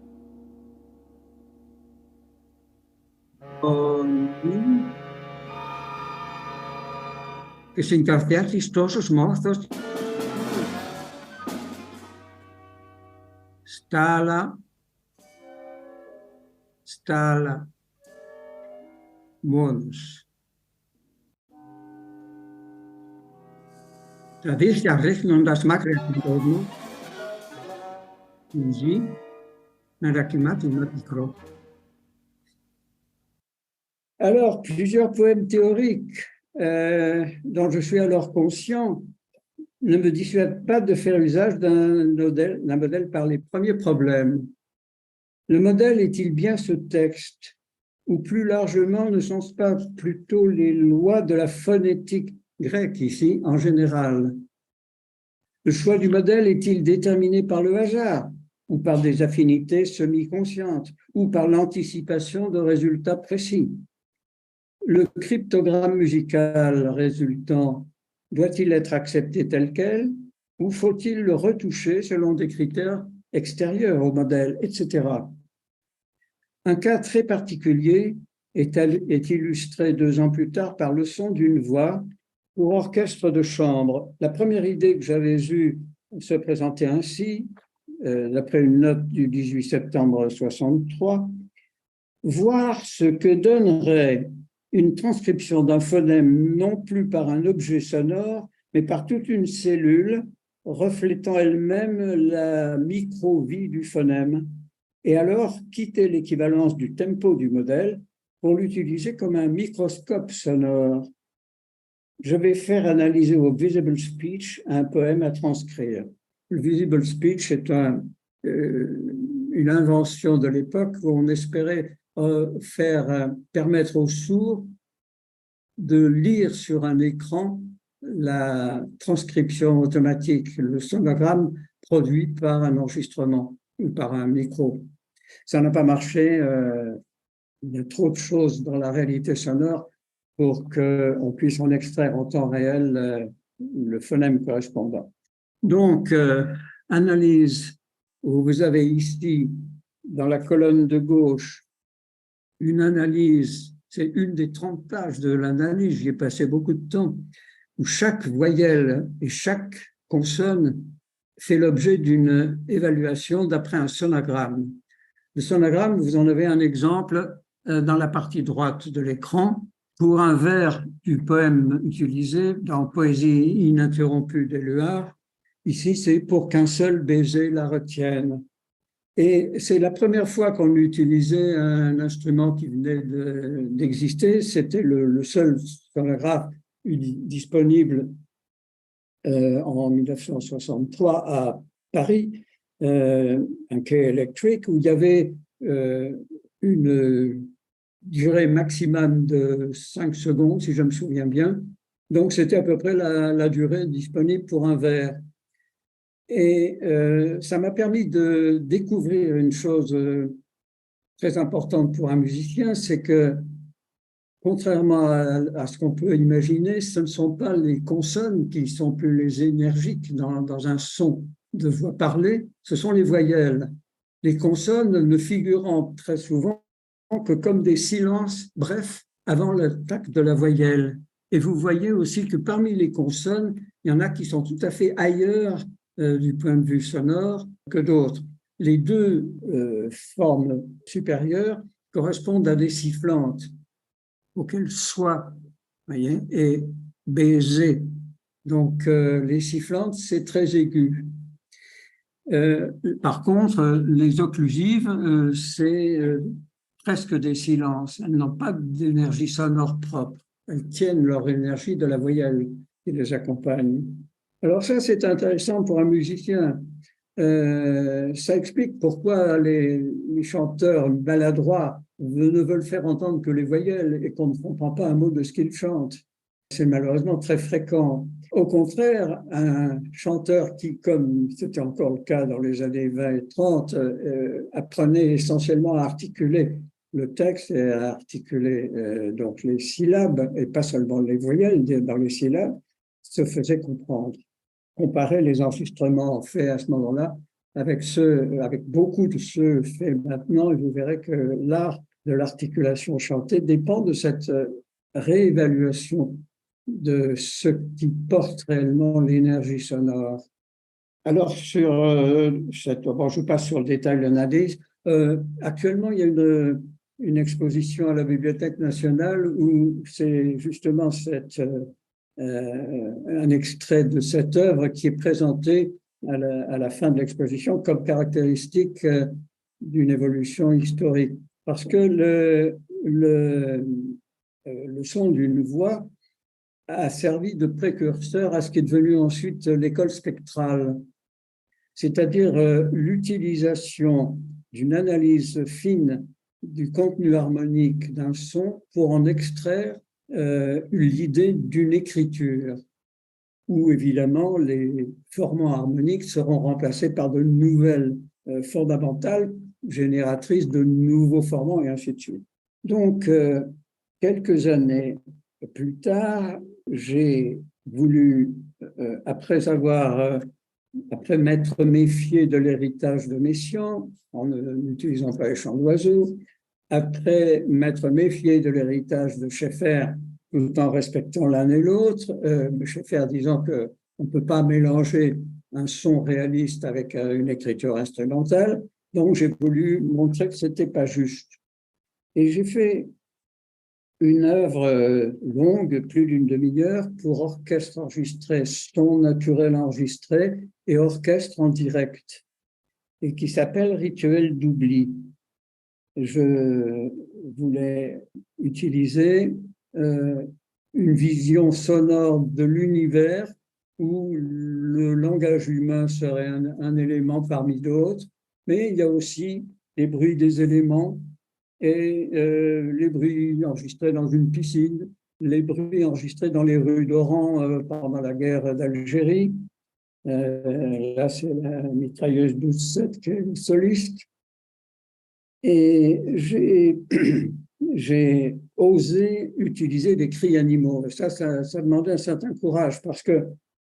Moni. Que συνκαρδιάτης τόσος μόρφος στάλα μόνος. Τα δίχτυα ρίχνοντας μάκρυα τον κόσμο, η γη με ένα κλιμάτισμα μικρό. Alors, plusieurs poèmes théoriques dont je suis alors conscient ne me dissuadent pas de faire usage d'un modèle par les premiers problèmes. Le modèle est-il bien ce texte, ou plus largement ne sont-ce pas plutôt les lois de la phonétique grecque ici en général? Le choix du modèle est-il déterminé par le hasard, ou par des affinités semi-conscientes, ou par l'anticipation de résultats précis? Le cryptogramme musical résultant doit-il être accepté tel quel, ou faut-il le retoucher selon des critères extérieurs au modèle, etc. Un cas très particulier est illustré 2 ans plus tard par le son d'une voix pour orchestre de chambre. La première idée que j'avais eue se présentait ainsi, d'après une note du 18 septembre 63, voir ce que donnerait une transcription d'un phonème non plus par un objet sonore, mais par toute une cellule reflétant elle-même la micro-vie du phonème, et alors quitter l'équivalence du tempo du modèle pour l'utiliser comme un microscope sonore. Je vais faire analyser au Visible Speech un poème à transcrire. Le Visible Speech est une invention de l'époque où on espérait permettre aux sourds de lire sur un écran la transcription automatique, le sonogramme produit par un enregistrement ou par un micro. Ça n'a pas marché, il y a trop de choses dans la réalité sonore pour qu'on puisse en extraire en temps réel le phonème correspondant. Donc, analyse, où vous avez ici, dans la colonne de gauche, une analyse, c'est une des 30 pages de l'analyse, j'y ai passé beaucoup de temps, où chaque voyelle et chaque consonne fait l'objet d'une évaluation d'après un sonogramme. Le sonogramme, vous en avez un exemple dans la partie droite de l'écran. Pour un vers du poème utilisé dans Poésie ininterrompue d'Éluard, ici c'est pour qu'un seul baiser la retienne. Et c'est la première fois qu'on utilisait un instrument qui venait d'exister. C'était le seul phonographe disponible en 1963 à Paris, un quai électrique, où il y avait une durée maximum de 5 secondes, si je me souviens bien. Donc, c'était à peu près la durée disponible pour un vers. Et ça m'a permis de découvrir une chose très importante pour un musicien, c'est que, contrairement à ce qu'on peut imaginer, ce ne sont pas les consonnes qui sont plus les énergiques dans un son de voix parlée, ce sont les voyelles. Les consonnes ne figurant très souvent que comme des silences brefs avant l'attaque de la voyelle. Et vous voyez aussi que parmi les consonnes, il y en a qui sont tout à fait ailleurs du point de vue sonore que d'autres. Les 2 formes supérieures correspondent à des sifflantes, auxquelles soit, voyez, et baiser. Donc, les sifflantes, c'est très aigu. Par contre, les occlusives, c'est presque des silences. Elles n'ont pas d'énergie sonore propre. Elles tiennent leur énergie de la voyelle qui les accompagne. Alors ça, c'est intéressant pour un musicien. Ça explique pourquoi les chanteurs maladroits ne veulent faire entendre que les voyelles et qu'on ne comprend pas un mot de ce qu'ils chantent. C'est malheureusement très fréquent. Au contraire, un chanteur qui, comme c'était encore le cas dans les années 20 et 30, apprenait essentiellement à articuler le texte et à articuler donc les syllabes, et pas seulement les voyelles dans les syllabes, se faisait comprendre. Comparer les enregistrements faits à ce moment-là avec beaucoup de ceux faits maintenant, et vous verrez que l'art de l'articulation chantée dépend de cette réévaluation de ce qui porte réellement l'énergie sonore. Alors, bon, je passe sur le détail de l'analyse. Actuellement, il y a une exposition à la Bibliothèque nationale où c'est justement un extrait de cette œuvre qui est présenté à la fin de l'exposition comme caractéristique d'une évolution historique. Parce que le son d'une voix a servi de précurseur à ce qui est devenu ensuite l'école spectrale, c'est-à-dire l'utilisation d'une analyse fine du contenu harmonique d'un son pour en extraire l'idée d'une écriture, où évidemment les formants harmoniques seront remplacés par de nouvelles fondamentales génératrices de nouveaux formants et ainsi de suite. Donc, quelques années plus tard, j'ai voulu, après m'être méfié de l'héritage de Messiaen, en n'utilisant pas les chants d'oiseaux, après m'être méfié de l'héritage de Schaeffer, tout en respectant l'un et l'autre, Schaeffer disant qu'on ne peut pas mélanger un son réaliste avec une écriture instrumentale, donc j'ai voulu montrer que ce n'était pas juste. Et j'ai fait une œuvre longue, plus d'une demi-heure, pour orchestre enregistré, son naturel enregistré et orchestre en direct, et qui s'appelle Rituel d'oubli. Je voulais utiliser une vision sonore de l'univers où le langage humain serait un élément parmi d'autres, mais il y a aussi les bruits des éléments et les bruits enregistrés dans une piscine, les bruits enregistrés dans les rues d'Oran pendant la guerre d'Algérie. Là, c'est la mitrailleuse 12-7 qui est le soliste. Et j'ai osé utiliser des cris animaux. Ça demandait un certain courage parce qu'il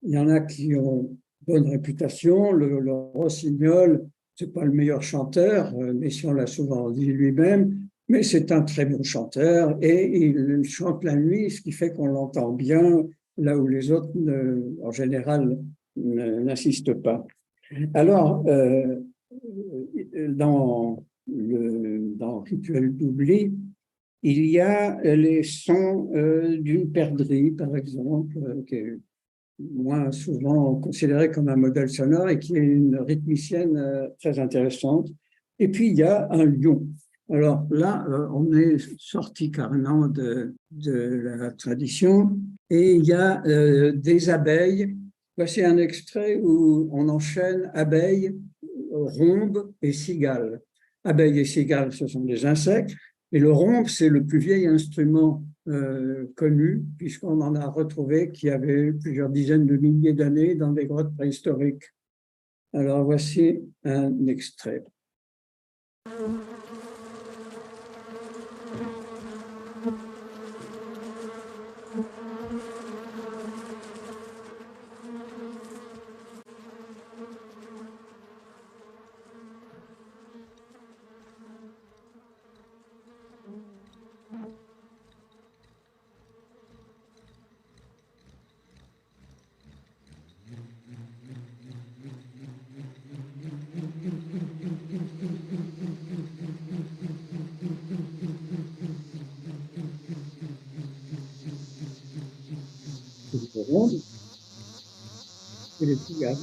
y en a qui ont bonne réputation. Le rossignol, c'est pas le meilleur chanteur, Messiaen l'a souvent dit lui-même, mais c'est un très bon chanteur et il chante la nuit, ce qui fait qu'on l'entend bien là où les autres, en général, n'insistent pas. Alors, dans Rituel d'oubli, il y a les sons d'une perdrix, par exemple, qui est moins souvent considérée comme un modèle sonore et qui est une rythmicienne très intéressante. Et puis, il y a un lion. Alors là, on est sorti carrément de la tradition et il y a des abeilles. Voici un extrait où on enchaîne abeilles, rhombe et cigale. Abeilles et cigales, ce sont des insectes, et le rhombe, c'est le plus vieil instrument connu, puisqu'on en a retrouvé qui avait plusieurs dizaines de milliers d'années dans des grottes préhistoriques. Alors voici un extrait. Le rhombe et les cigales.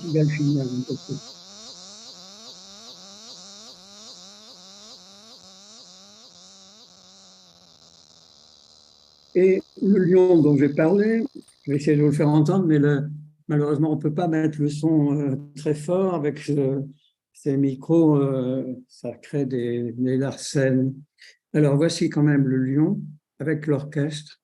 Cigale finale, un peu plus. Et le lion dont j'ai parlé, je vais essayer de vous le faire entendre, mais malheureusement, on ne peut pas mettre le son très fort avec ces micros, ça crée des larcènes. Alors voici quand même le lion avec l'orchestre.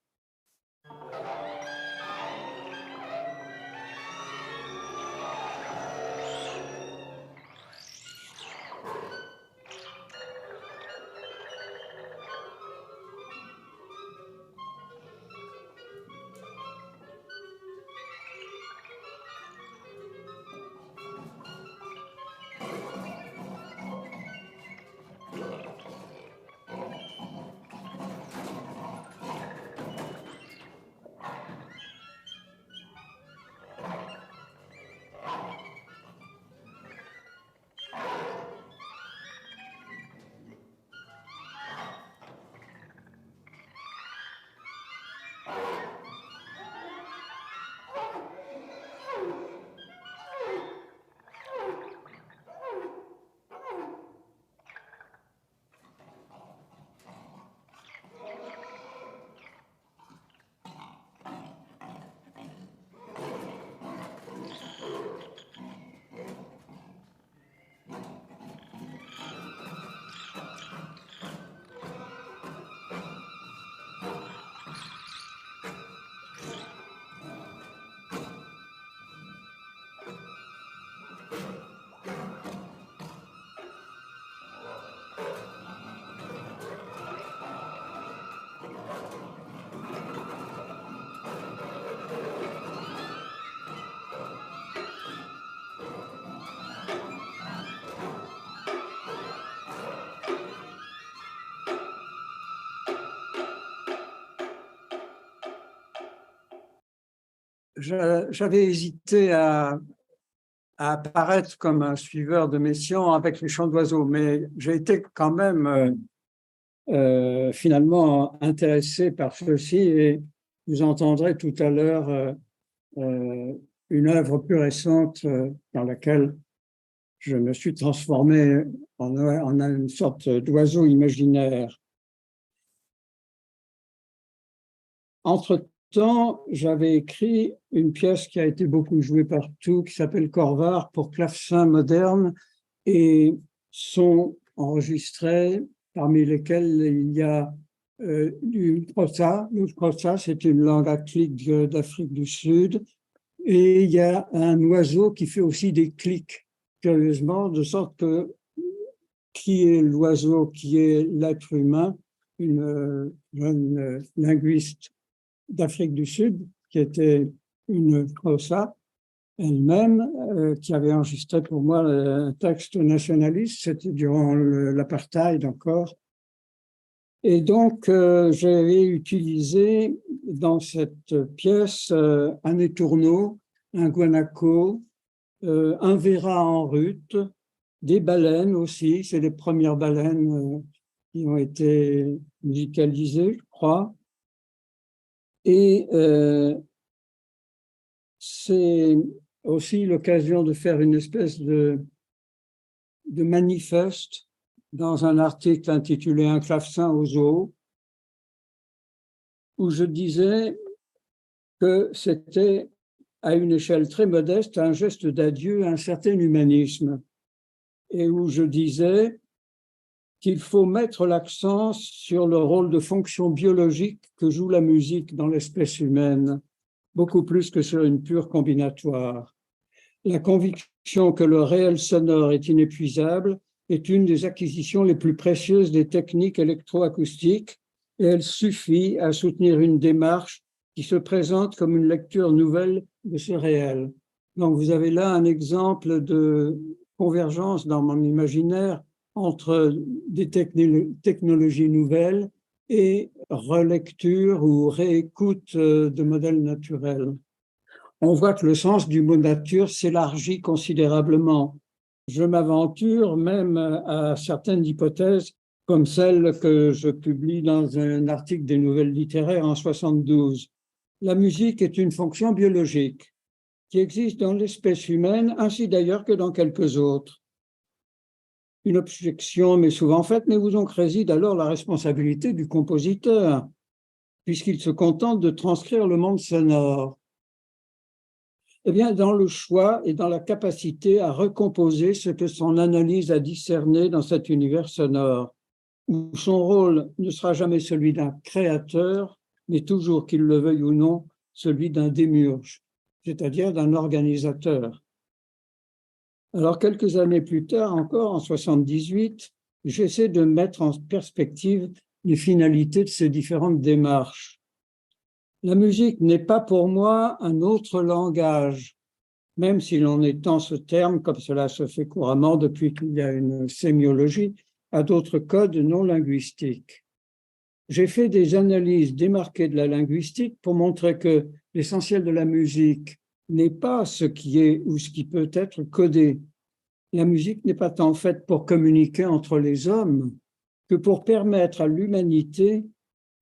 j'avais hésité à apparaître comme un suiveur de Messiaen avec les chants d'oiseaux, mais j'ai été quand même finalement intéressé par ceci et vous entendrez tout à l'heure une œuvre plus récente dans laquelle je me suis transformé en une sorte d'oiseau imaginaire. Entre-temps, j'avais écrit une pièce qui a été beaucoup jouée partout, qui s'appelle Corvar pour clavecin moderne, et sont enregistrés, parmi lesquels il y a du Xhosa. Le Xhosa, c'est une langue atlique d'Afrique du Sud, et il y a un oiseau qui fait aussi des clics, curieusement, de sorte que qui est l'oiseau, qui est l'être humain, une jeune linguiste d'Afrique du Sud, qui était une Xhosa elle-même, qui avait enregistré pour moi un texte nationaliste, c'était durant l'apartheid encore. Et donc, j'avais utilisé dans cette pièce un étourneau, un guanaco, un verra en rut, des baleines aussi, c'est les premières baleines qui ont été musicalisées, je crois. Et c'est aussi l'occasion de faire une espèce de manifeste dans un article intitulé Un clavecin au zoo, où je disais que c'était, à une échelle très modeste, un geste d'adieu à un certain humanisme, et où je disais qu'il faut mettre l'accent sur le rôle de fonction biologique que joue la musique dans l'espèce humaine, beaucoup plus que sur une pure combinatoire. La conviction que le réel sonore est inépuisable est une des acquisitions les plus précieuses des techniques électroacoustiques, et elle suffit à soutenir une démarche qui se présente comme une lecture nouvelle de ce réel. Donc vous avez là un exemple de convergence dans mon imaginaire entre des technologies nouvelles et relecture ou réécoute de modèles naturels. On voit que le sens du mot nature s'élargit considérablement. Je m'aventure même à certaines hypothèses, comme celle que je publie dans un article des Nouvelles littéraires en 72. La musique est une fonction biologique qui existe dans l'espèce humaine, ainsi d'ailleurs que dans quelques autres. Une objection m'est souvent faite, mais où donc réside alors la responsabilité du compositeur, puisqu'il se contente de transcrire le monde sonore? Eh bien, dans le choix et dans la capacité à recomposer ce que son analyse a discerné dans cet univers sonore, où son rôle ne sera jamais celui d'un créateur, mais toujours, qu'il le veuille ou non, celui d'un démiurge, c'est-à-dire d'un organisateur. Alors, quelques années plus tard, encore en 78, j'essaie de mettre en perspective les finalités de ces différentes démarches. La musique n'est pas pour moi un autre langage, même si l'on étend ce terme, comme cela se fait couramment depuis qu'il y a une sémiologie, à d'autres codes non linguistiques. J'ai fait des analyses démarquées de la linguistique pour montrer que l'essentiel de la musique n'est pas ce qui est ou ce qui peut être codé. La musique n'est pas tant faite pour communiquer entre les hommes que pour permettre à l'humanité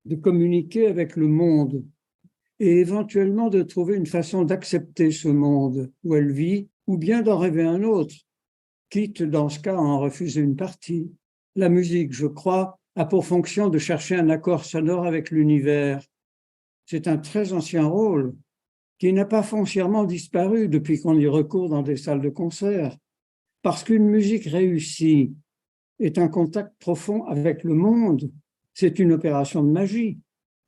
de communiquer avec le monde et éventuellement de trouver une façon d'accepter ce monde où elle vit, ou bien d'en rêver un autre, quitte dans ce cas à en refuser une partie. La musique, je crois, a pour fonction de chercher un accord sonore avec l'univers. C'est un très ancien rôle qui n'a pas foncièrement disparu depuis qu'on y recourt dans des salles de concert, parce qu'une musique réussie est un contact profond avec le monde. C'est une opération de magie.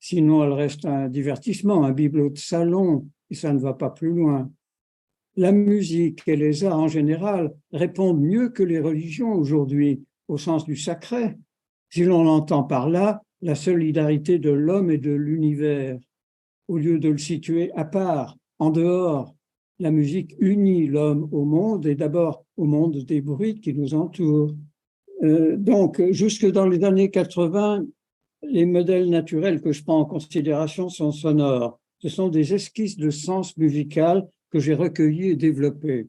Sinon, elle reste un divertissement, un bibelot de salon, et ça ne va pas plus loin. La musique et les arts en général répondent mieux que les religions aujourd'hui, au sens du sacré, si l'on entend par là la solidarité de l'homme et de l'univers. Au lieu de le situer à part, en dehors, la musique unit l'homme au monde et d'abord au monde des bruits qui nous entourent. Donc, jusque dans les années 80, les modèles naturels que je prends en considération sont sonores. Ce sont des esquisses de sens musical que j'ai recueillies et développées.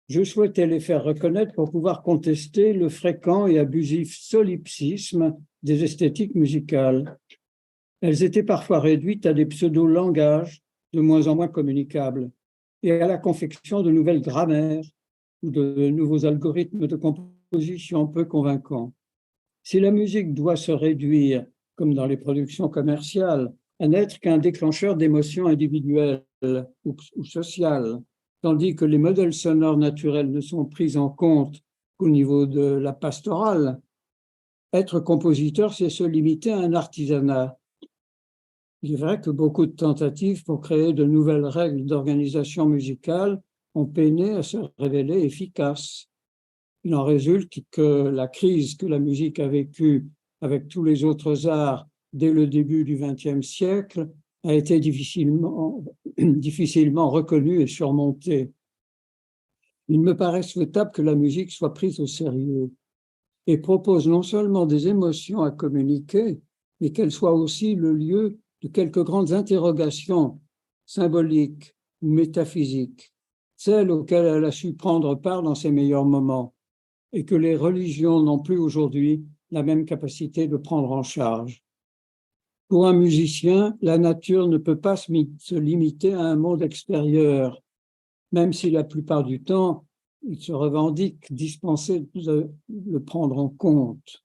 Je souhaitais les faire reconnaître pour pouvoir contester le fréquent et abusif solipsisme des esthétiques musicales. Elles étaient parfois réduites à des pseudo-langages de moins en moins communicables et à la confection de nouvelles grammaires ou de nouveaux algorithmes de composition peu convaincants. Si la musique doit se réduire, comme dans les productions commerciales, à n'être qu'un déclencheur d'émotions individuelles ou sociales, tandis que les modèles sonores naturels ne sont pris en compte qu'au niveau de la pastorale, être compositeur, c'est se limiter à un artisanat. Il est vrai que beaucoup de tentatives pour créer de nouvelles règles d'organisation musicale ont peiné à se révéler efficaces. Il en résulte que la crise que la musique a vécue avec tous les autres arts dès le début du XXe siècle a été difficilement reconnue et surmontée. Il me paraît souhaitable que la musique soit prise au sérieux et propose non seulement des émotions à communiquer, mais qu'elle soit aussi le lieu de quelques grandes interrogations symboliques ou métaphysiques, celles auxquelles elle a su prendre part dans ses meilleurs moments, et que les religions n'ont plus aujourd'hui la même capacité de prendre en charge. Pour un musicien, la nature ne peut pas se limiter à un monde extérieur, même si la plupart du temps, il se revendique dispensé de le prendre en compte.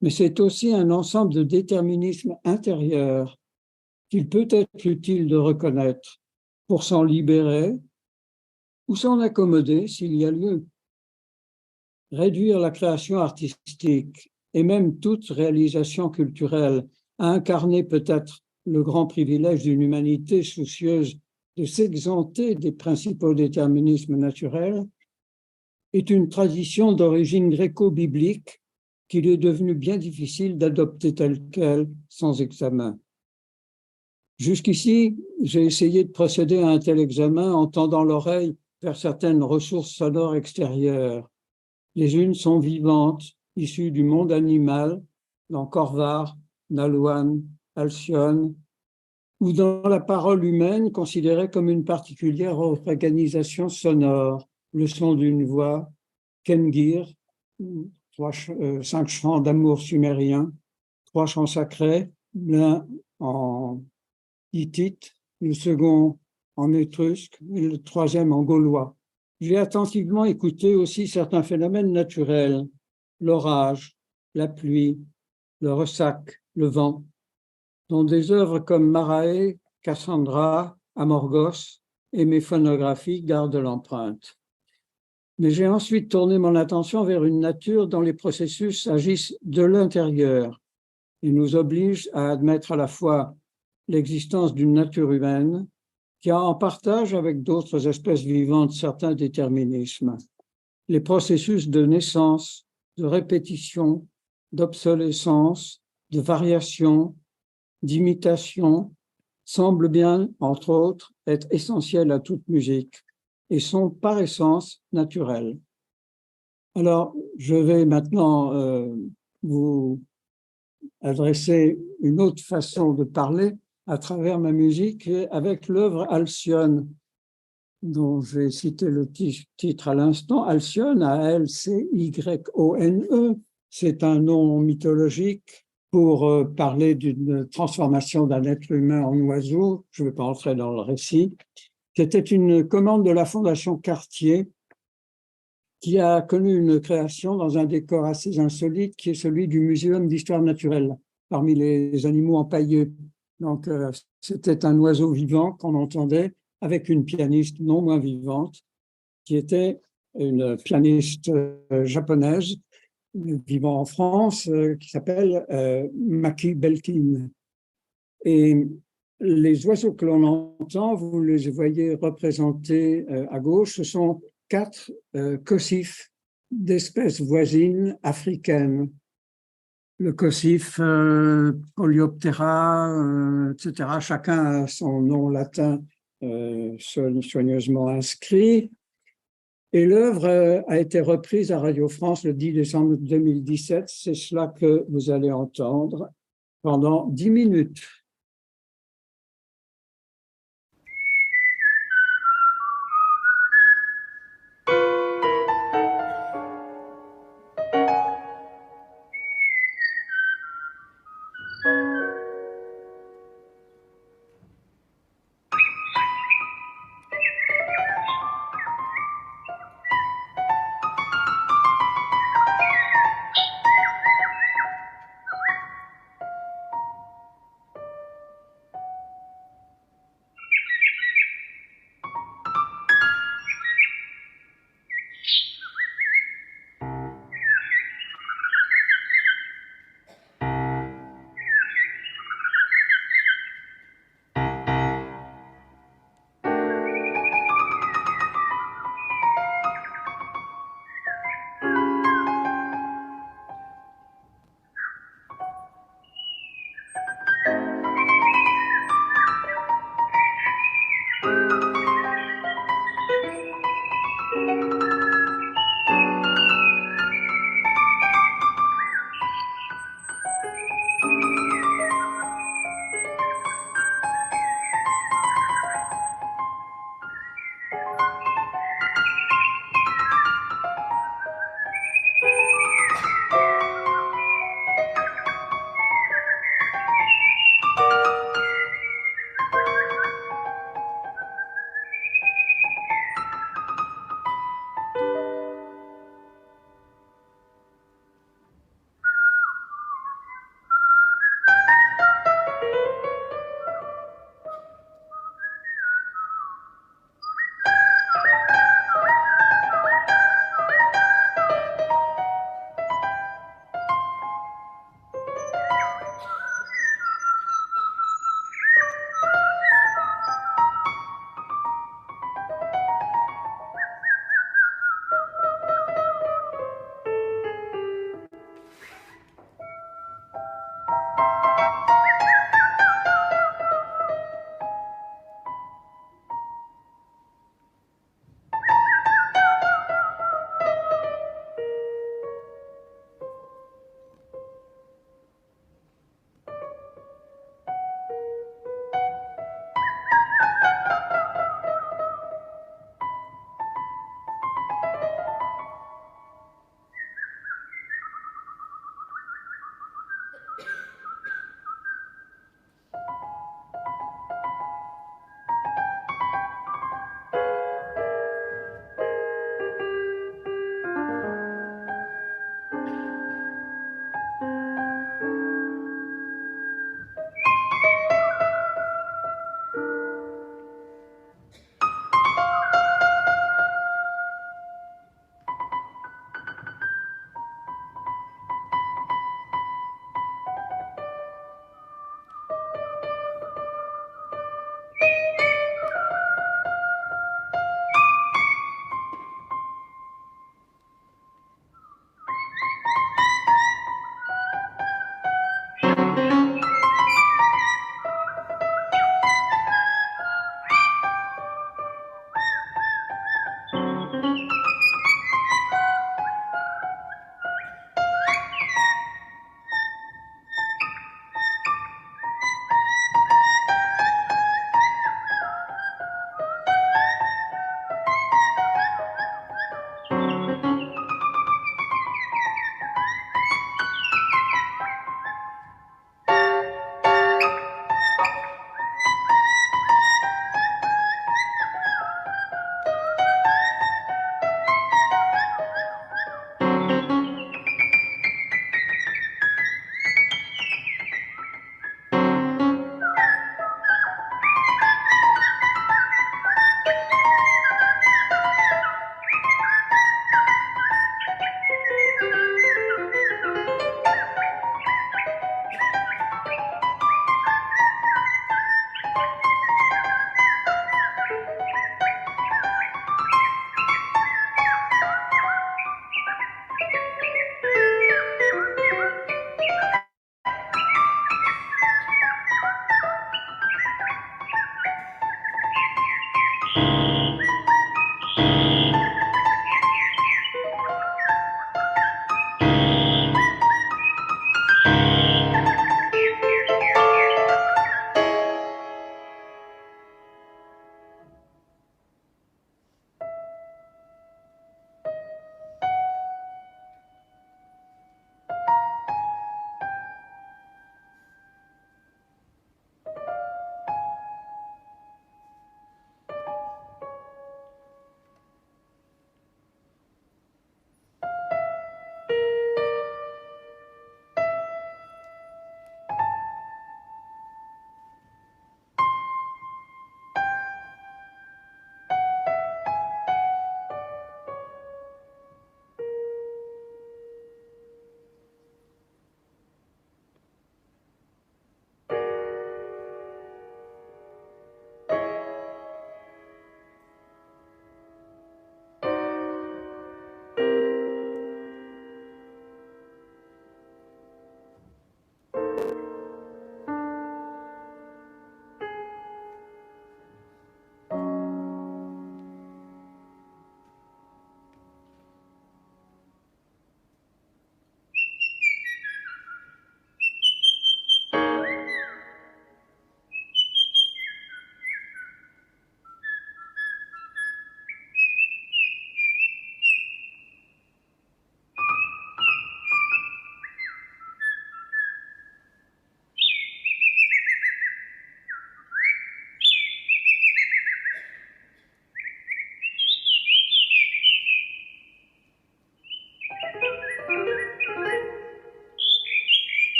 Mais c'est aussi un ensemble de déterminismes intérieurs qu'il peut être utile de reconnaître pour s'en libérer ou s'en accommoder s'il y a lieu. Réduire la création artistique et même toute réalisation culturelle à incarner peut-être le grand privilège d'une humanité soucieuse de s'exempter des principaux déterminismes naturels est une tradition d'origine gréco-biblique qu'il est devenu bien difficile d'adopter telle quelle sans examen. Jusqu'ici, j'ai essayé de procéder à un tel examen en tendant l'oreille vers certaines ressources sonores extérieures. Les unes sont vivantes, issues du monde animal, dans Corvar, Nallouane, Alcyone, ou dans la parole humaine considérée comme une particulière organisation sonore, le son d'une voix, Kengir, 5 chants d'amour sumériens, 3 chants sacrés, l'un en hittite, le second en étrusque et le troisième en gaulois. J'ai attentivement écouté aussi certains phénomènes naturels, l'orage, la pluie, le ressac, le vent, dont des œuvres comme Marae, Cassandra, Amorgos et mes phonographies gardent l'empreinte. Mais j'ai ensuite tourné mon attention vers une nature dont les processus agissent de l'intérieur et nous obligent à admettre à la fois l'existence d'une nature humaine qui a en partage avec d'autres espèces vivantes certains déterminismes. Les processus de naissance, de répétition, d'obsolescence, de variation, d'imitation semblent bien, entre autres, être essentiels à toute musique et sont par essence naturels. Alors, je vais maintenant vous adresser une autre façon de parler à travers ma musique avec l'œuvre Alcyone, dont j'ai cité le titre à l'instant. Alcyone, A-L-C-Y-O-N-E, c'est un nom mythologique pour parler d'une transformation d'un être humain en oiseau. Je ne vais pas entrer dans le récit. C'était une commande de la Fondation Cartier qui a connu une création dans un décor assez insolite qui est celui du Muséum d'histoire naturelle, parmi les animaux empaillés. Donc, c'était un oiseau vivant qu'on entendait avec une pianiste non moins vivante, qui était une pianiste japonaise vivant en France, qui s'appelle Maki Belkin. Et les oiseaux que l'on entend, vous les voyez représentés à gauche, ce sont 4 cossifs d'espèces voisines africaines. Le cossif Coleoptera, etc. Chacun a son nom latin soigneusement inscrit. Et l'œuvre a été reprise à Radio France le 10 décembre 2017. C'est cela que vous allez entendre pendant 10 minutes.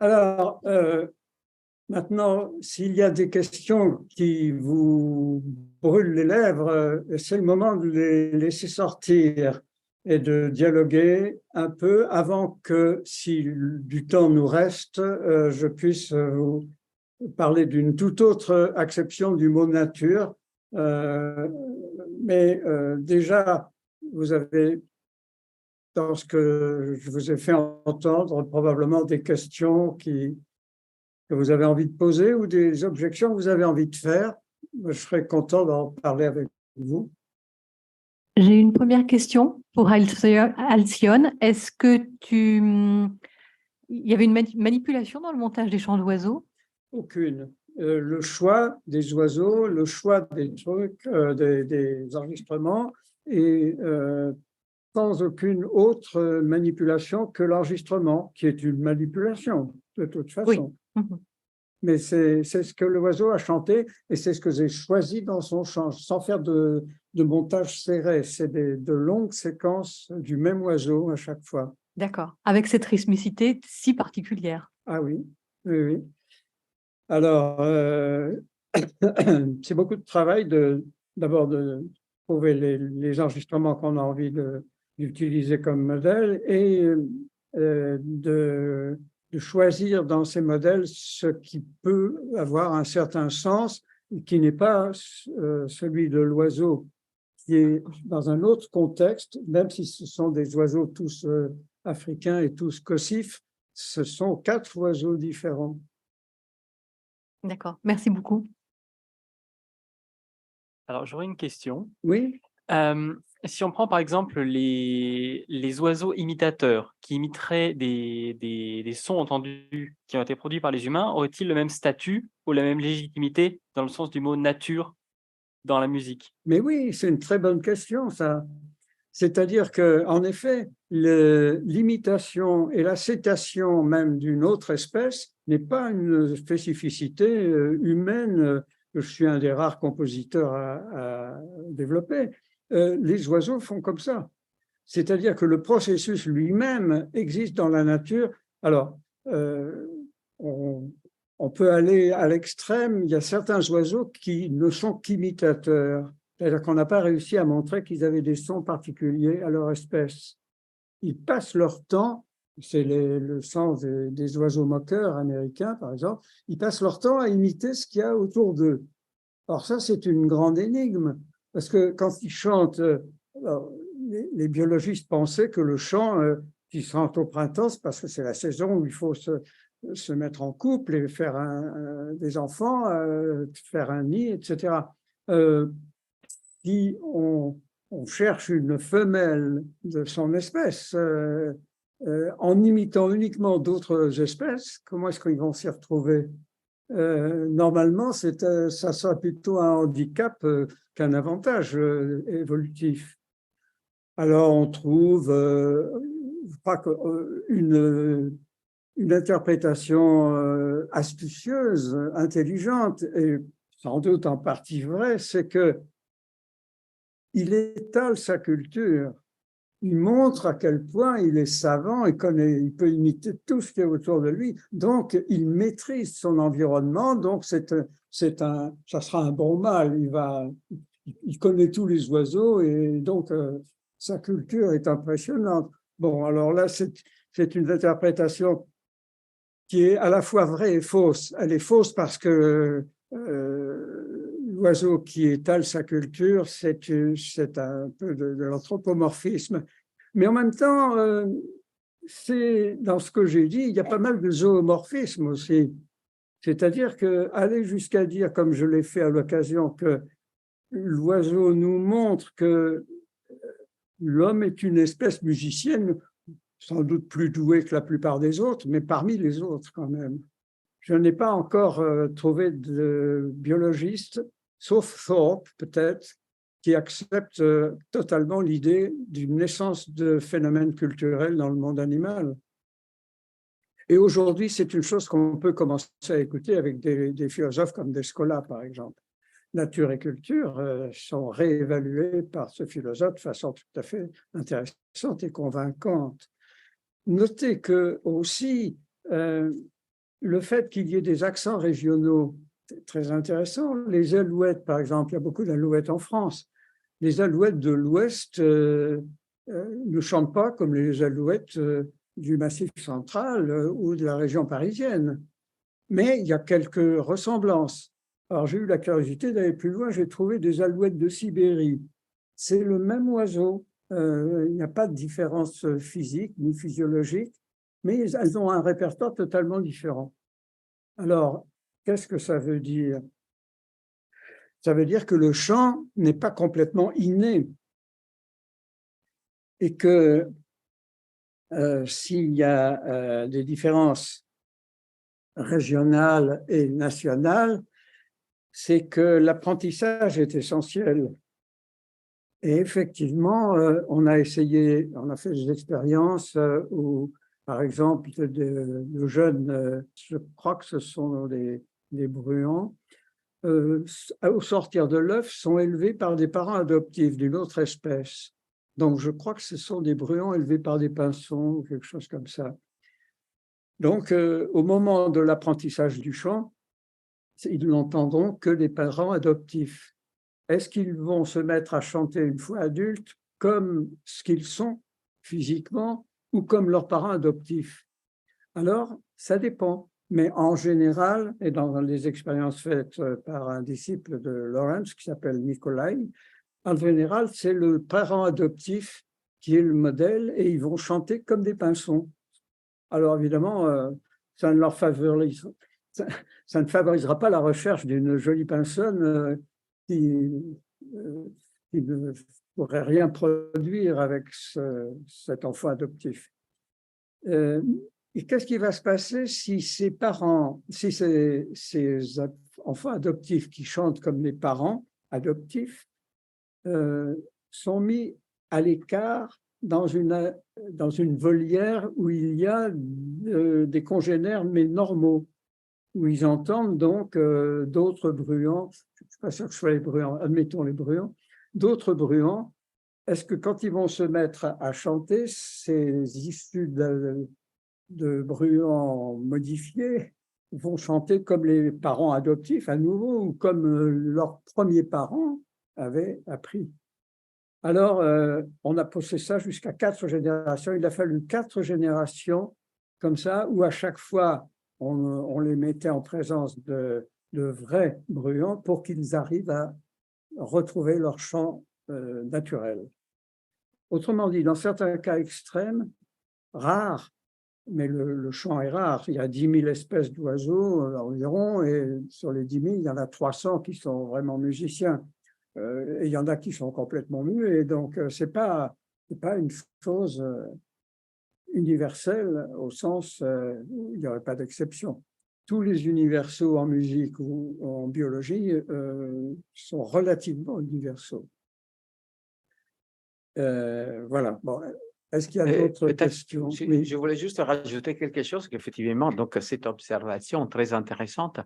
Alors, maintenant, s'il y a des questions qui vous brûlent les lèvres, c'est le moment de les laisser sortir et de dialoguer un peu avant que, si du temps nous reste, je puisse vous parler d'une toute autre acception du mot nature. Mais déjà, vous avez, dans ce que je vous ai fait entendre, probablement des questions que vous avez envie de poser ou des objections que vous avez envie de faire. Je serais content d'en parler avec vous. J'ai une première question pour Alcyone. Est-ce que il y avait une manipulation dans le montage des chants d'oiseaux? Aucune. Le choix des oiseaux, le choix des trucs, des enregistrements et sans aucune autre manipulation que l'enregistrement, qui est une manipulation de toute façon. Oui. Mais c'est ce que l'oiseau a chanté et c'est ce que j'ai choisi dans son chant, sans faire de montage serré. C'est de longues séquences du même oiseau à chaque fois. D'accord. Avec cette rythmicité si particulière. Ah oui, oui, oui. Alors, c'est beaucoup de travail d'abord de trouver les enregistrements qu'on a envie d'utiliser comme modèle et de choisir dans ces modèles ce qui peut avoir un certain sens, qui n'est pas celui de l'oiseau, qui est dans un autre contexte, même si ce sont des oiseaux tous africains et tous cossifs, ce sont 4 oiseaux différents. D'accord. Merci beaucoup. Alors, j'aurais une question. Oui. Si on prend par exemple les oiseaux imitateurs qui imiteraient des sons entendus qui ont été produits par les humains, auraient-ils le même statut ou la même légitimité dans le sens du mot nature dans la musique? Mais oui, c'est une très bonne question, ça. C'est-à-dire que, en effet, l'imitation et la cétation même d'une autre espèce n'est pas une spécificité humaine que je suis un des rares compositeurs à développer. Les oiseaux font comme ça. C'est-à-dire que le processus lui-même existe dans la nature. Alors, on peut aller à l'extrême. Il y a certains oiseaux qui ne sont qu'imitateurs. C'est-à-dire qu'on n'a pas réussi à montrer qu'ils avaient des sons particuliers à leur espèce. Ils passent leur temps, c'est le sens des oiseaux moqueurs américains, par exemple, ils passent leur temps à imiter ce qu'il y a autour d'eux. Alors ça, c'est une grande énigme, parce que quand ils chantent, alors, les biologistes pensaient que le chant, qui chante au printemps, c'est parce que c'est la saison où il faut se mettre en couple et faire des enfants, faire un nid, etc. Si on cherche une femelle de son espèce en imitant uniquement d'autres espèces, comment est-ce qu'ils vont s'y retrouver? Normalement, ça sera plutôt un handicap qu'un avantage évolutif. Alors, on trouve une interprétation astucieuse, intelligente, et sans doute en partie vraie, c'est que il étale sa culture. Il montre à quel point il est savant, il peut imiter tout ce qui est autour de lui. Donc, il maîtrise son environnement. Donc, ça sera un bon mâle. Il connaît tous les oiseaux et donc sa culture est impressionnante. Bon, alors là, c'est une interprétation qui est à la fois vraie et fausse. Elle est fausse parce que l'oiseau qui étale sa culture, c'est un peu de l'anthropomorphisme. Mais en même temps, dans ce que j'ai dit, il y a pas mal de zoomorphisme aussi. C'est-à-dire qu'aller jusqu'à dire, comme je l'ai fait à l'occasion, que l'oiseau nous montre que l'homme est une espèce musicienne, sans doute plus douée que la plupart des autres, mais parmi les autres quand même. Je n'ai pas encore trouvé de biologiste, sauf Thorpe peut-être, qui acceptent totalement l'idée d'une naissance de phénomènes culturels dans le monde animal. Et aujourd'hui, c'est une chose qu'on peut commencer à écouter avec des philosophes comme Descola, par exemple. Nature et culture sont réévaluées par ce philosophe de façon tout à fait intéressante et convaincante. Notez que aussi, le fait qu'il y ait des accents régionaux, c'est très intéressant. Les alouettes, par exemple, il y a beaucoup d'alouettes en France. Les alouettes de l'Ouest ne chantent pas comme les alouettes du Massif central ou de la région parisienne. Mais il y a quelques ressemblances. Alors, j'ai eu la curiosité d'aller plus loin, j'ai trouvé des alouettes de Sibérie. C'est le même oiseau, il n'y a pas de différence physique ni physiologique, mais elles ont un répertoire totalement différent. Alors, qu'est-ce que ça veut dire? Ça veut dire que le chant n'est pas complètement inné et que s'il y a des différences régionales et nationales, c'est que l'apprentissage est essentiel. Et effectivement, on a fait des expériences où, par exemple, de jeunes, je crois que ce sont des bruants, au sortir de l'œuf, sont élevés par des parents adoptifs d'une autre espèce. Donc, je crois que ce sont des bruants élevés par des pinsons ou quelque chose comme ça. Donc, au moment de l'apprentissage du chant, ils n'entendront que les parents adoptifs. Est-ce qu'ils vont se mettre à chanter une fois adultes comme ce qu'ils sont physiquement ou comme leurs parents adoptifs? Alors, ça dépend. Mais en général, et dans les expériences faites par un disciple de Lawrence qui s'appelle Nikolai, en général, c'est le parent adoptif qui est le modèle et ils vont chanter comme des pinsons. Alors évidemment, ça ne favorisera pas la recherche d'une jolie pinsonne qui ne pourrait rien produire avec cet enfant adoptif. Et qu'est-ce qui va se passer si ces enfants adoptifs qui chantent comme les parents adoptifs sont mis à l'écart dans une volière où il y a des congénères mais normaux, où ils entendent donc d'autres bruants, je ne suis pas sûr que ce soit les bruants, admettons les bruants, d'autres bruants. Est-ce que quand ils vont se mettre à chanter, ces issus de bruants modifiés vont chanter comme les parents adoptifs à nouveau ou comme leurs premiers parents avaient appris? Alors, on a poussé ça jusqu'à 4 générations. Il a fallu 4 générations comme ça, où à chaque fois, on les mettait en présence de vrais bruants pour qu'ils arrivent à retrouver leur chant naturel. Autrement dit, dans certains cas extrêmes, rares, mais le chant est rare, il y a 10 000 espèces d'oiseaux environ, et sur les 10 000, il y en a 300 qui sont vraiment musiciens. Et il y en a qui sont complètement muets, et donc c'est pas une chose universelle au sens où il n'y aurait pas d'exception. Tous les universaux en musique ou en biologie sont relativement universaux. Voilà. Bon, est-ce qu'il y a d'autres questions? Oui. Je voulais juste rajouter quelque chose, qu'effectivement, donc cette observation très intéressante,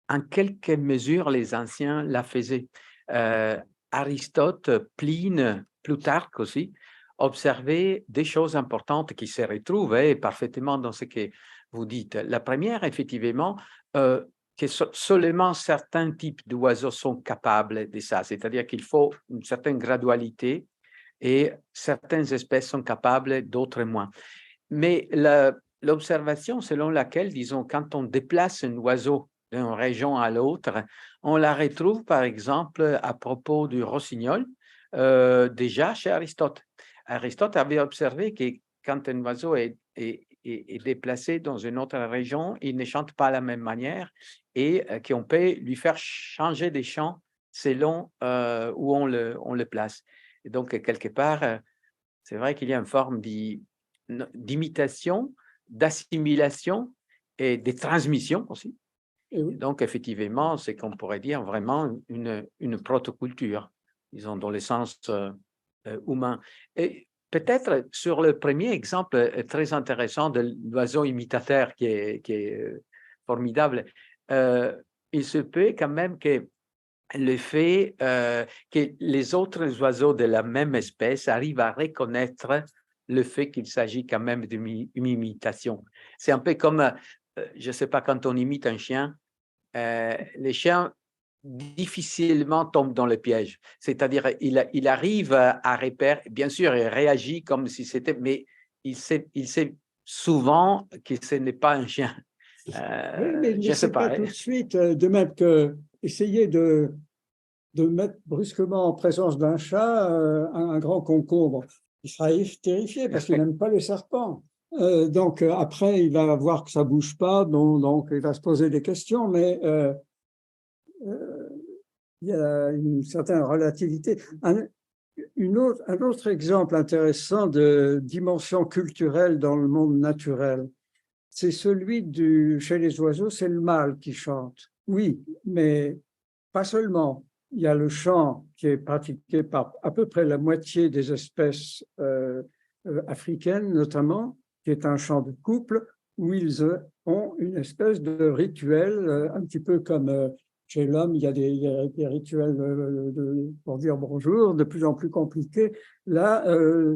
en quelque mesure les anciens la faisaient. Aristote, Pline, Plutarque aussi, observaient des choses importantes qui se retrouvent parfaitement dans ce que vous dites. La première, effectivement, que seulement certains types d'oiseaux sont capables de ça, c'est-à-dire qu'il faut une certaine gradualité et certaines espèces sont capables, d'autres moins. Mais l'observation selon laquelle, disons, quand on déplace un oiseau d'une région à l'autre, on la retrouve par exemple à propos du rossignol, déjà chez Aristote. Aristote avait observé que quand un oiseau est déplacé dans une autre région, il ne chante pas de la même manière et qu'on peut lui faire changer des chants selon où on le place. Et donc, quelque part, c'est vrai qu'il y a une forme d'imitation, d'assimilation et de transmission aussi. Et donc, effectivement, c'est qu'on pourrait dire vraiment une protoculture. disons, dans le sens humain. Et peut-être sur le premier exemple très intéressant de l'oiseau imitateur qui est formidable, il se peut quand même que le fait que les autres oiseaux de la même espèce arrivent à reconnaître le fait qu'il s'agit quand même d'une imitation. C'est un peu comme, je ne sais pas, quand on imite un chien, les chiens difficilement tombent dans le piège. C'est-à-dire, il arrive à repérer, bien sûr, il réagit comme si c'était, mais il sait souvent que ce n'est pas un chien. Oui, mais Je ne sais c'est pas pas. tout de suite de même que essayer de mettre brusquement en présence d'un chat un grand concombre. Il sera terrifié parce qu'il n'aime pas les serpents. Donc après, il va voir que ça bouge pas, donc il va se poser des questions, mais il y a une certaine relativité. Un autre exemple intéressant de dimension culturelle dans le monde naturel, c'est celui chez les oiseaux, c'est le mâle qui chante. Oui, mais pas seulement. Il y a le chant qui est pratiqué par à peu près la moitié des espèces africaines, notamment, qui est un chant de couple, où ils ont une espèce de rituel, un petit peu comme chez l'homme, il y a des rituels pour dire bonjour, de plus en plus compliqués. Là,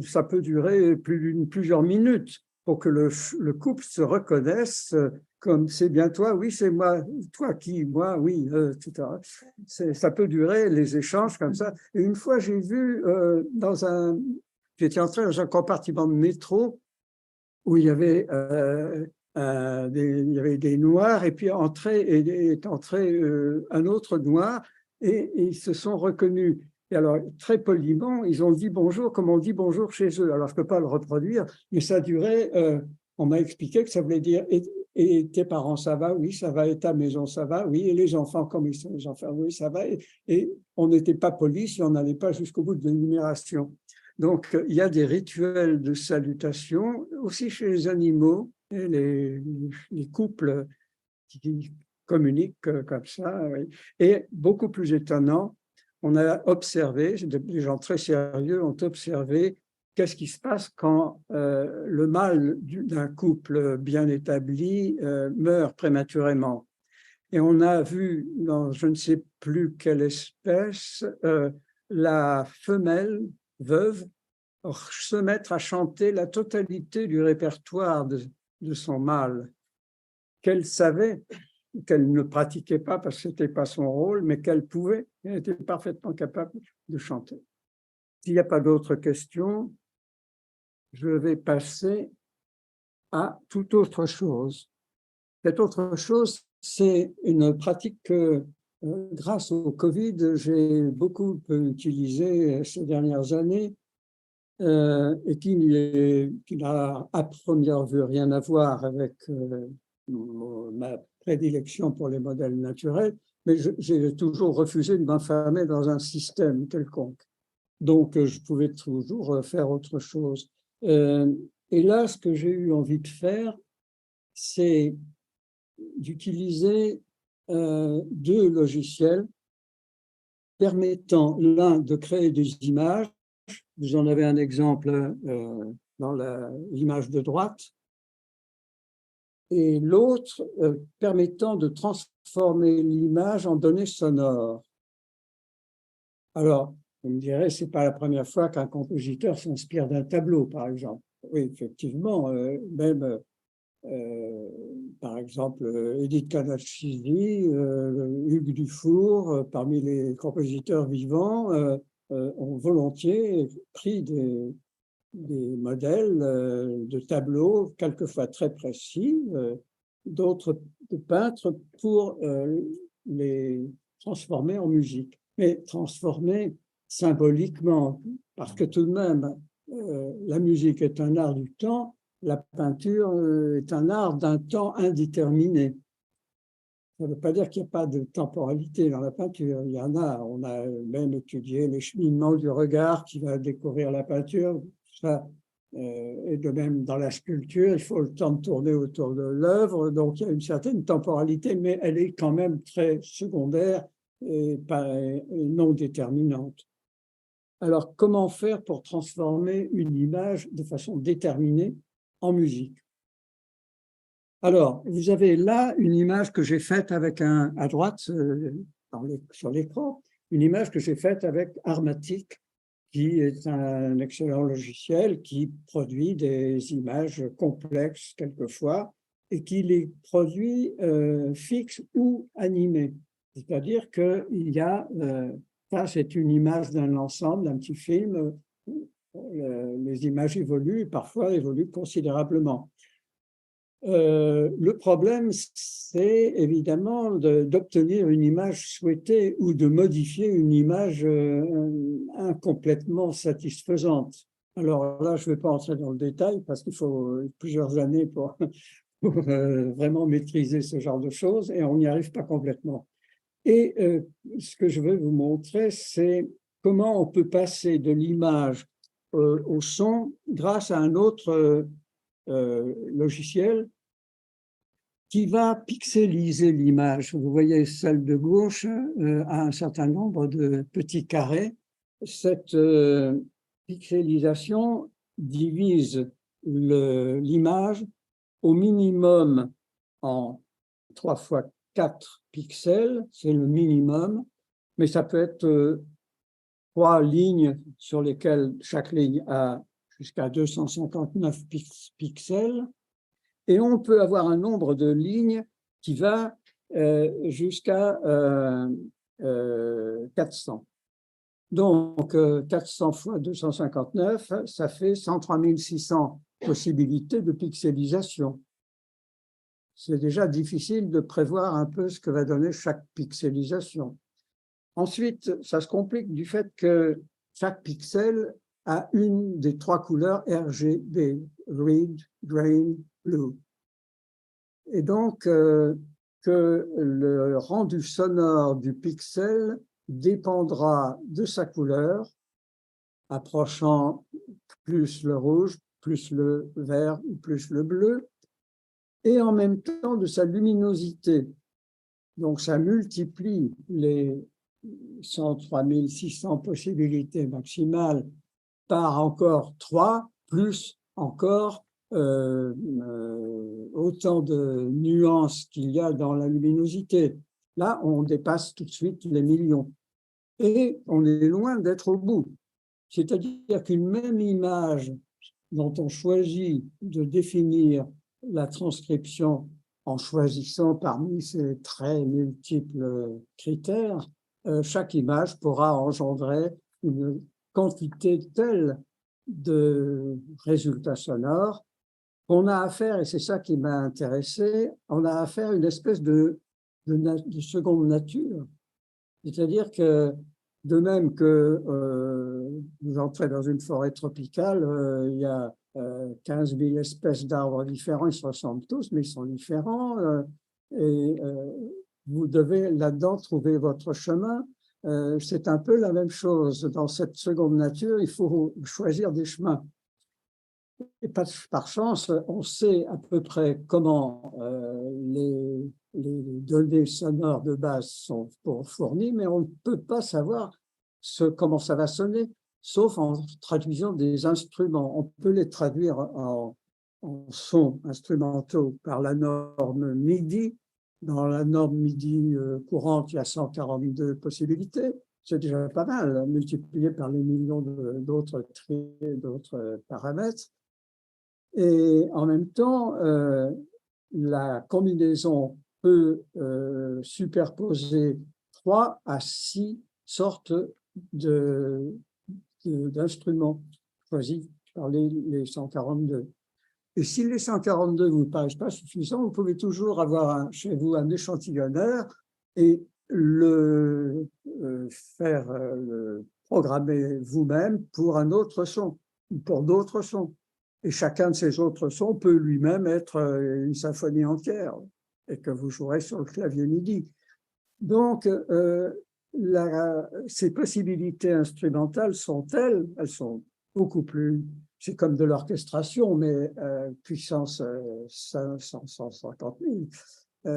ça peut durer plusieurs minutes pour que le couple se reconnaisse comme c'est bien toi, oui, c'est moi, toi qui, moi, oui, etc. Ça peut durer, les échanges comme ça. Et une fois, j'ai vu j'étais entré dans un compartiment de métro où il y avait des noirs et puis est entré un autre noir et ils se sont reconnus. Et alors, très poliment, ils ont dit bonjour comme on dit bonjour chez eux. Alors, je ne peux pas le reproduire, mais ça durait, on m'a expliqué que ça voulait dire et tes parents, ça va? Oui, ça va. Et ta maison, ça va? Oui. Et les enfants, comme ils sont les enfants? Oui, ça va. Et on n'était pas poli si on n'allait pas jusqu'au bout de l'énumération. Donc, il y a des rituels de salutation aussi chez les animaux et les couples qui communiquent comme ça. Oui. Et beaucoup plus étonnant, on a observé, des gens très sérieux ont observé qu'est-ce qui se passe quand le mâle d'un couple bien établi meurt prématurément. Et on a vu dans je ne sais plus quelle espèce la femelle veuve se mettre à chanter la totalité du répertoire de son mâle, qu'elle savait, qu'elle ne pratiquait pas parce que ce n'était pas son rôle, mais qu'elle pouvait, elle était parfaitement capable de chanter. S'il n'y a pas d'autres questions, je vais passer à toute autre chose. Cette autre chose, c'est une pratique que, grâce au Covid, j'ai beaucoup utilisée ces dernières années et qui n'a à première vue rien à voir avec ma prédilection pour les modèles naturels, mais j'ai toujours refusé de m'enfermer dans un système quelconque. Donc, je pouvais toujours faire autre chose. Et là, ce que j'ai eu envie de faire, c'est d'utiliser deux logiciels permettant l'un de créer des images. Vous en avez un exemple dans l'image de droite, et l'autre permettant de transformer l'image en données sonores. Alors, vous me direz, ce n'est pas la première fois qu'un compositeur s'inspire d'un tableau, par exemple. Oui, effectivement, même, par exemple, Edith Canaccini, Hugues Dufour, parmi les compositeurs vivants, ont volontiers pris des modèles de tableaux, quelquefois très précis, d'autres de peintres pour les transformer en musique. Mais transformer symboliquement, parce que tout de même, la musique est un art du temps, la peinture est un art d'un temps indéterminé. Ça ne veut pas dire qu'il n'y a pas de temporalité dans la peinture. Il y en a. On a même étudié les cheminements du regard qui va découvrir la peinture. Ça, et de même dans la sculpture, il faut le temps de tourner autour de l'œuvre. Donc, il y a une certaine temporalité, mais elle est quand même très secondaire et non déterminante. Alors, comment faire pour transformer une image de façon déterminée en musique? Alors, vous avez là une image que j'ai faite avec à droite, sur l'écran, une image que j'ai faite avec Armatic, qui est un excellent logiciel qui produit des images complexes quelquefois et qui les produit fixes ou animées. C'est-à-dire qu'il y a, ça c'est une image d'un ensemble, d'un petit film, les images évoluent, parfois évoluent considérablement. Le problème, c'est évidemment d'obtenir une image souhaitée ou de modifier une image incomplètement satisfaisante. Alors là, je ne vais pas entrer dans le détail parce qu'il faut plusieurs années pour vraiment maîtriser ce genre de choses et on n'y arrive pas complètement. Et ce que je veux vous montrer, c'est comment on peut passer de l'image au son grâce à un autre logiciel qui va pixeliser l'image. Vous voyez, celle de gauche a un certain nombre de petits carrés. Cette pixelisation divise l'image au minimum en 3 fois 4 pixels, c'est le minimum, mais ça peut être 3 lignes sur lesquelles chaque ligne a jusqu'à 259 pixels. Et on peut avoir un nombre de lignes qui va jusqu'à 400. Donc, 400 fois 259, ça fait 103 600 possibilités de pixelisation. C'est déjà difficile de prévoir un peu ce que va donner chaque pixelisation. Ensuite, ça se complique du fait que chaque pixel a une des 3 couleurs RGB, Red, Green, Blue. Et donc, que le rendu sonore du pixel dépendra de sa couleur, approchant plus le rouge, plus le vert ou plus le bleu, et en même temps de sa luminosité. Donc, ça multiplie les 103 600 possibilités maximales par encore 3, plus encore autant de nuances qu'il y a dans la luminosité. Là, on dépasse tout de suite les millions. Et on est loin d'être au bout. C'est-à-dire qu'une même image dont on choisit de définir la transcription en choisissant parmi ces très multiples critères, chaque image pourra engendrer une quantité telle de résultats sonores qu'on a affaire, et c'est ça qui m'a intéressé, on a affaire à une espèce de seconde nature. C'est-à-dire que de même que vous entrez dans une forêt tropicale, il y a 15 000 espèces d'arbres différents, ils se ressemblent tous, mais ils sont différents, et vous devez là-dedans trouver votre chemin. C'est un peu la même chose. Dans cette seconde nature, il faut choisir des chemins. Et par chance, on sait à peu près comment les données sonores de base sont fournies, mais on ne peut pas savoir comment ça va sonner, sauf en traduisant des instruments. On peut les traduire en sons instrumentaux par la norme MIDI. Dans la norme MIDI courante, il y a 142 possibilités. C'est déjà pas mal, multiplié par les millions d'autres paramètres. Et en même temps, la combinaison peut superposer 3 à 6 sortes d'instruments choisis par les 142. Et si les 142 ne vous paraissent pas suffisants, vous pouvez toujours avoir chez vous un échantillonneur et le programmer vous-même pour un autre son, ou pour d'autres sons. Et chacun de ces autres sons peut lui-même être une symphonie entière et que vous jouerez sur le clavier MIDI. Donc, ces possibilités instrumentales sont telles, elles sont beaucoup plus, c'est comme de l'orchestration, mais puissance 150 000.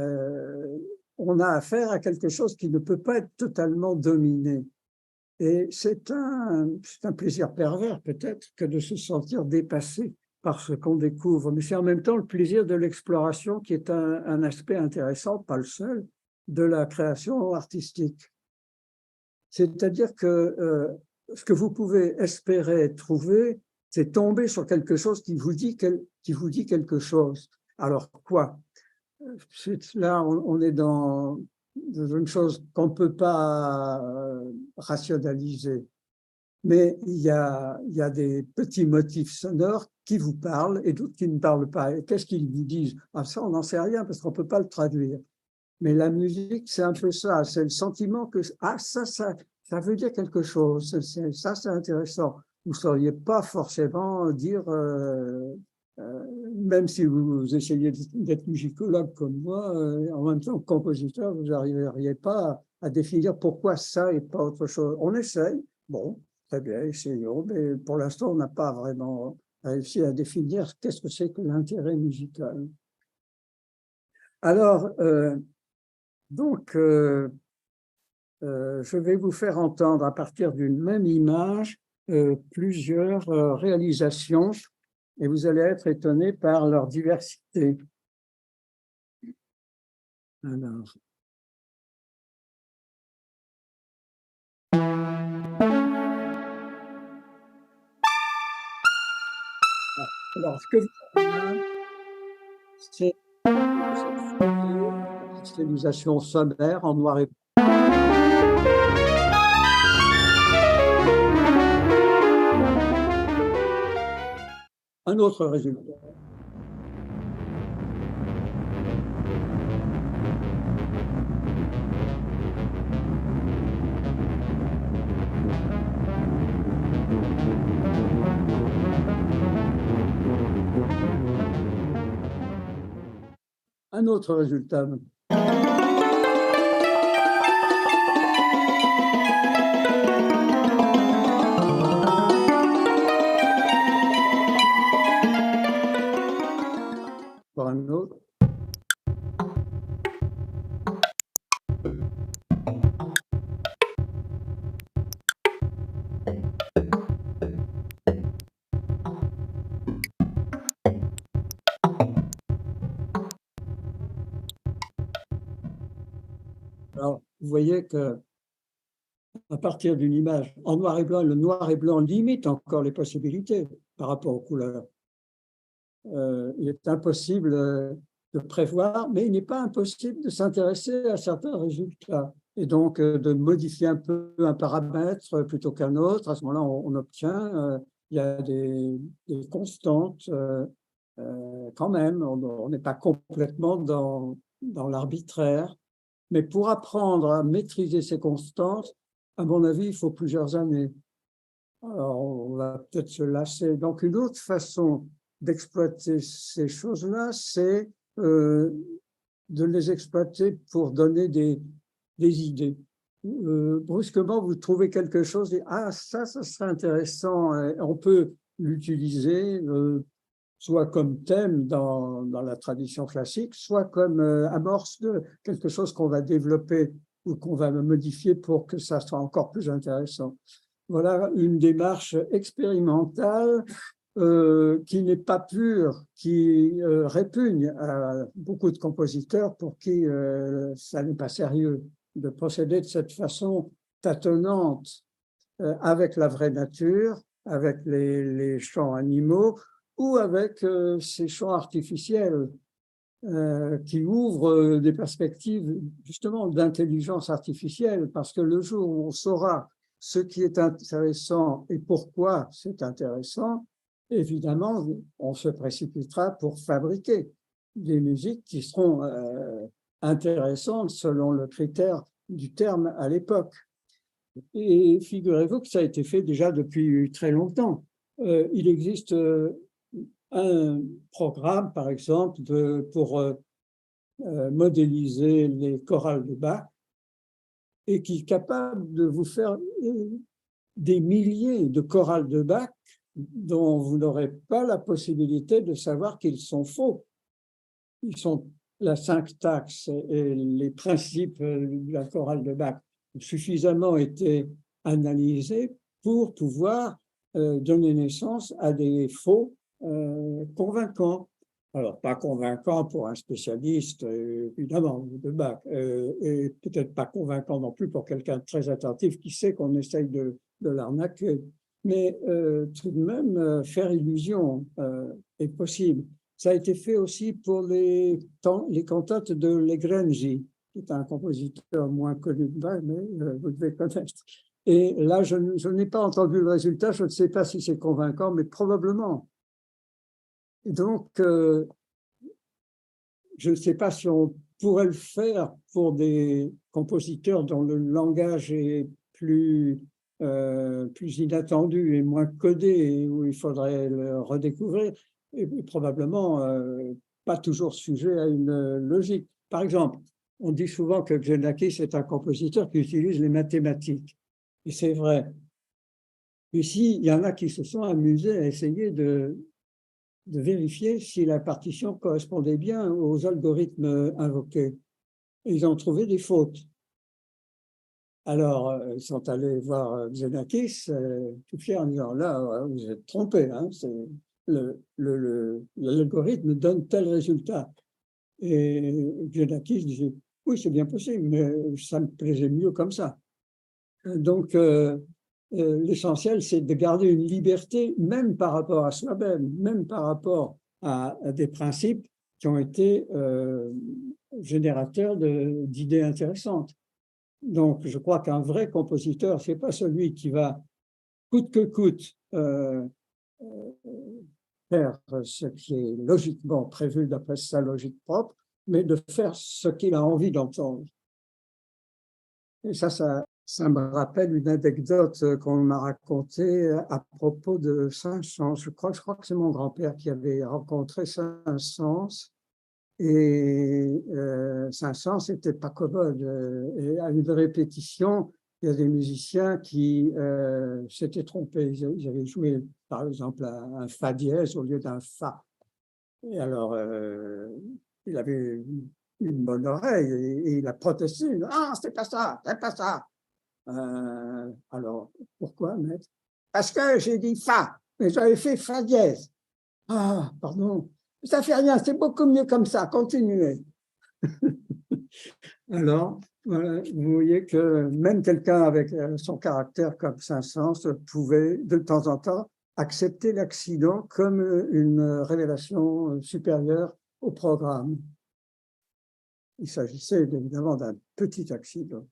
On a affaire à quelque chose qui ne peut pas être totalement dominé. Et c'est un plaisir pervers peut-être que de se sentir dépassé par ce qu'on découvre, mais c'est en même temps le plaisir de l'exploration qui est un aspect intéressant, pas le seul, de la création artistique. C'est-à-dire que ce que vous pouvez espérer trouver, c'est tomber sur quelque chose qui vous dit quelque chose. Alors quoi? Là, on est dans une chose qu'on ne peut pas rationaliser. Mais il y a des petits motifs sonores qui vous parlent et d'autres qui ne parlent pas. Et qu'est-ce qu'ils vous disent? Ah, ça, on n'en sait rien parce qu'on ne peut pas le traduire. Mais la musique, c'est un peu ça. C'est le sentiment que ça veut dire quelque chose. Ça, c'est intéressant. Vous ne sauriez pas forcément dire, même si vous essayez d'être musicologue comme moi, en même temps que compositeur, vous n'arriveriez pas à définir pourquoi ça et pas autre chose. On essaye. Bon, très bien, essayons. Mais pour l'instant, on n'a pas vraiment réussi à définir qu'est-ce que c'est que l'intérêt musical. Alors, je vais vous faire entendre à partir d'une même image plusieurs réalisations et vous allez être étonnés par leur diversité. Alors, ce que vous avez, c'est cette stylisation sommaire en noir et blanc. Un autre résultat. Un autre résultat. Pour un autre. Alors, vous voyez que à partir d'une image en noir et blanc, le noir et blanc limite encore les possibilités par rapport aux couleurs. Il est impossible de prévoir, mais il n'est pas impossible de s'intéresser à certains résultats et donc de modifier un peu un paramètre plutôt qu'un autre. À ce moment-là, on obtient, il y a des constantes quand même, on n'est pas complètement dans l'arbitraire. Mais pour apprendre à maîtriser ces constantes, à mon avis, il faut plusieurs années. Alors, on va peut-être se lasser. Donc, une autre façon d'exploiter ces choses-là, c'est de les exploiter pour donner des idées. Brusquement, vous trouvez quelque chose et « Ah, ça serait intéressant ». On peut l'utiliser soit comme thème dans la tradition classique, soit comme amorce de quelque chose qu'on va développer ou qu'on va modifier pour que ça soit encore plus intéressant. Voilà une démarche expérimentale qui n'est pas pure, qui répugne à beaucoup de compositeurs pour qui ça n'est pas sérieux de procéder de cette façon tâtonnante avec la vraie nature, avec les chants animaux, ou avec ces champs artificiels qui ouvrent des perspectives justement d'intelligence artificielle, parce que le jour où on saura ce qui est intéressant et pourquoi c'est intéressant, évidemment, on se précipitera pour fabriquer des musiques qui seront intéressantes selon le critère du terme à l'époque. Et figurez-vous que ça a été fait déjà depuis très longtemps. Il existe un programme, par exemple, pour modéliser les chorales de Bach et qui est capable de vous faire des milliers de chorales de Bach dont vous n'aurez pas la possibilité de savoir qu'ils sont faux. Ils sont la syntaxe et les principes de la chorale de Bach ont suffisamment été analysés pour pouvoir donner naissance à des faux convaincants. Alors, pas convaincants pour un spécialiste, évidemment, de bac, et peut-être pas convaincant non plus pour quelqu'un de très attentif qui sait qu'on essaye de l'arnaquer. Mais tout de même, faire illusion est possible. Ça a été fait aussi pour les cantates de Legrenzi, qui est un compositeur moins connu de Bach, mais vous devez connaître. Et là, je n'ai pas entendu le résultat, je ne sais pas si c'est convaincant, mais probablement. Et donc, je ne sais pas si on pourrait le faire pour des compositeurs dont le langage est plus inattendu et moins codé, et où il faudrait le redécouvrir, et probablement pas toujours sujet à une logique. Par exemple, on dit souvent que Xenakis est un compositeur qui utilise les mathématiques. Et c'est vrai. Ici, il y en a qui se sont amusés à essayer de vérifier si la partition correspondait bien aux algorithmes invoqués. Et ils ont trouvé des fautes. Alors, ils sont allés voir Xenakis, tout fiers, en disant, là, vous êtes trompé, hein, l'algorithme donne tel résultat. Et Xenakis disait, oui, c'est bien possible, mais ça me plaisait mieux comme ça. Donc, l'essentiel, c'est de garder une liberté, même par rapport à soi-même, même par rapport à des principes qui ont été générateurs d'idées intéressantes. Donc, je crois qu'un vrai compositeur, c'est pas celui qui va, coûte que coûte, faire ce qui est logiquement prévu d'après sa logique propre, mais de faire ce qu'il a envie d'entendre. Et ça me rappelle une anecdote qu'on m'a racontée à propos de Saint-Saëns. Je crois que c'est mon grand-père qui avait rencontré Saint-Saëns. Et Saint-Saëns n'était pas commode. Et à une répétition, il y a des musiciens qui s'étaient trompés. Ils avaient joué, par exemple, un fa dièse au lieu d'un fa. Et alors, il avait une bonne oreille et il a protesté. « Ah, c'est pas ça, c'est pas ça !» Alors, pourquoi, maître? Parce que j'ai dit fa, mais j'avais fait fa dièse. Ah, pardon, ça fait rien, c'est beaucoup mieux comme ça, continuez. Alors, voilà, vous voyez que même quelqu'un avec son caractère comme Saint-Saëns pouvait de temps en temps accepter l'accident comme une révélation supérieure au programme. Il s'agissait évidemment d'un petit accident.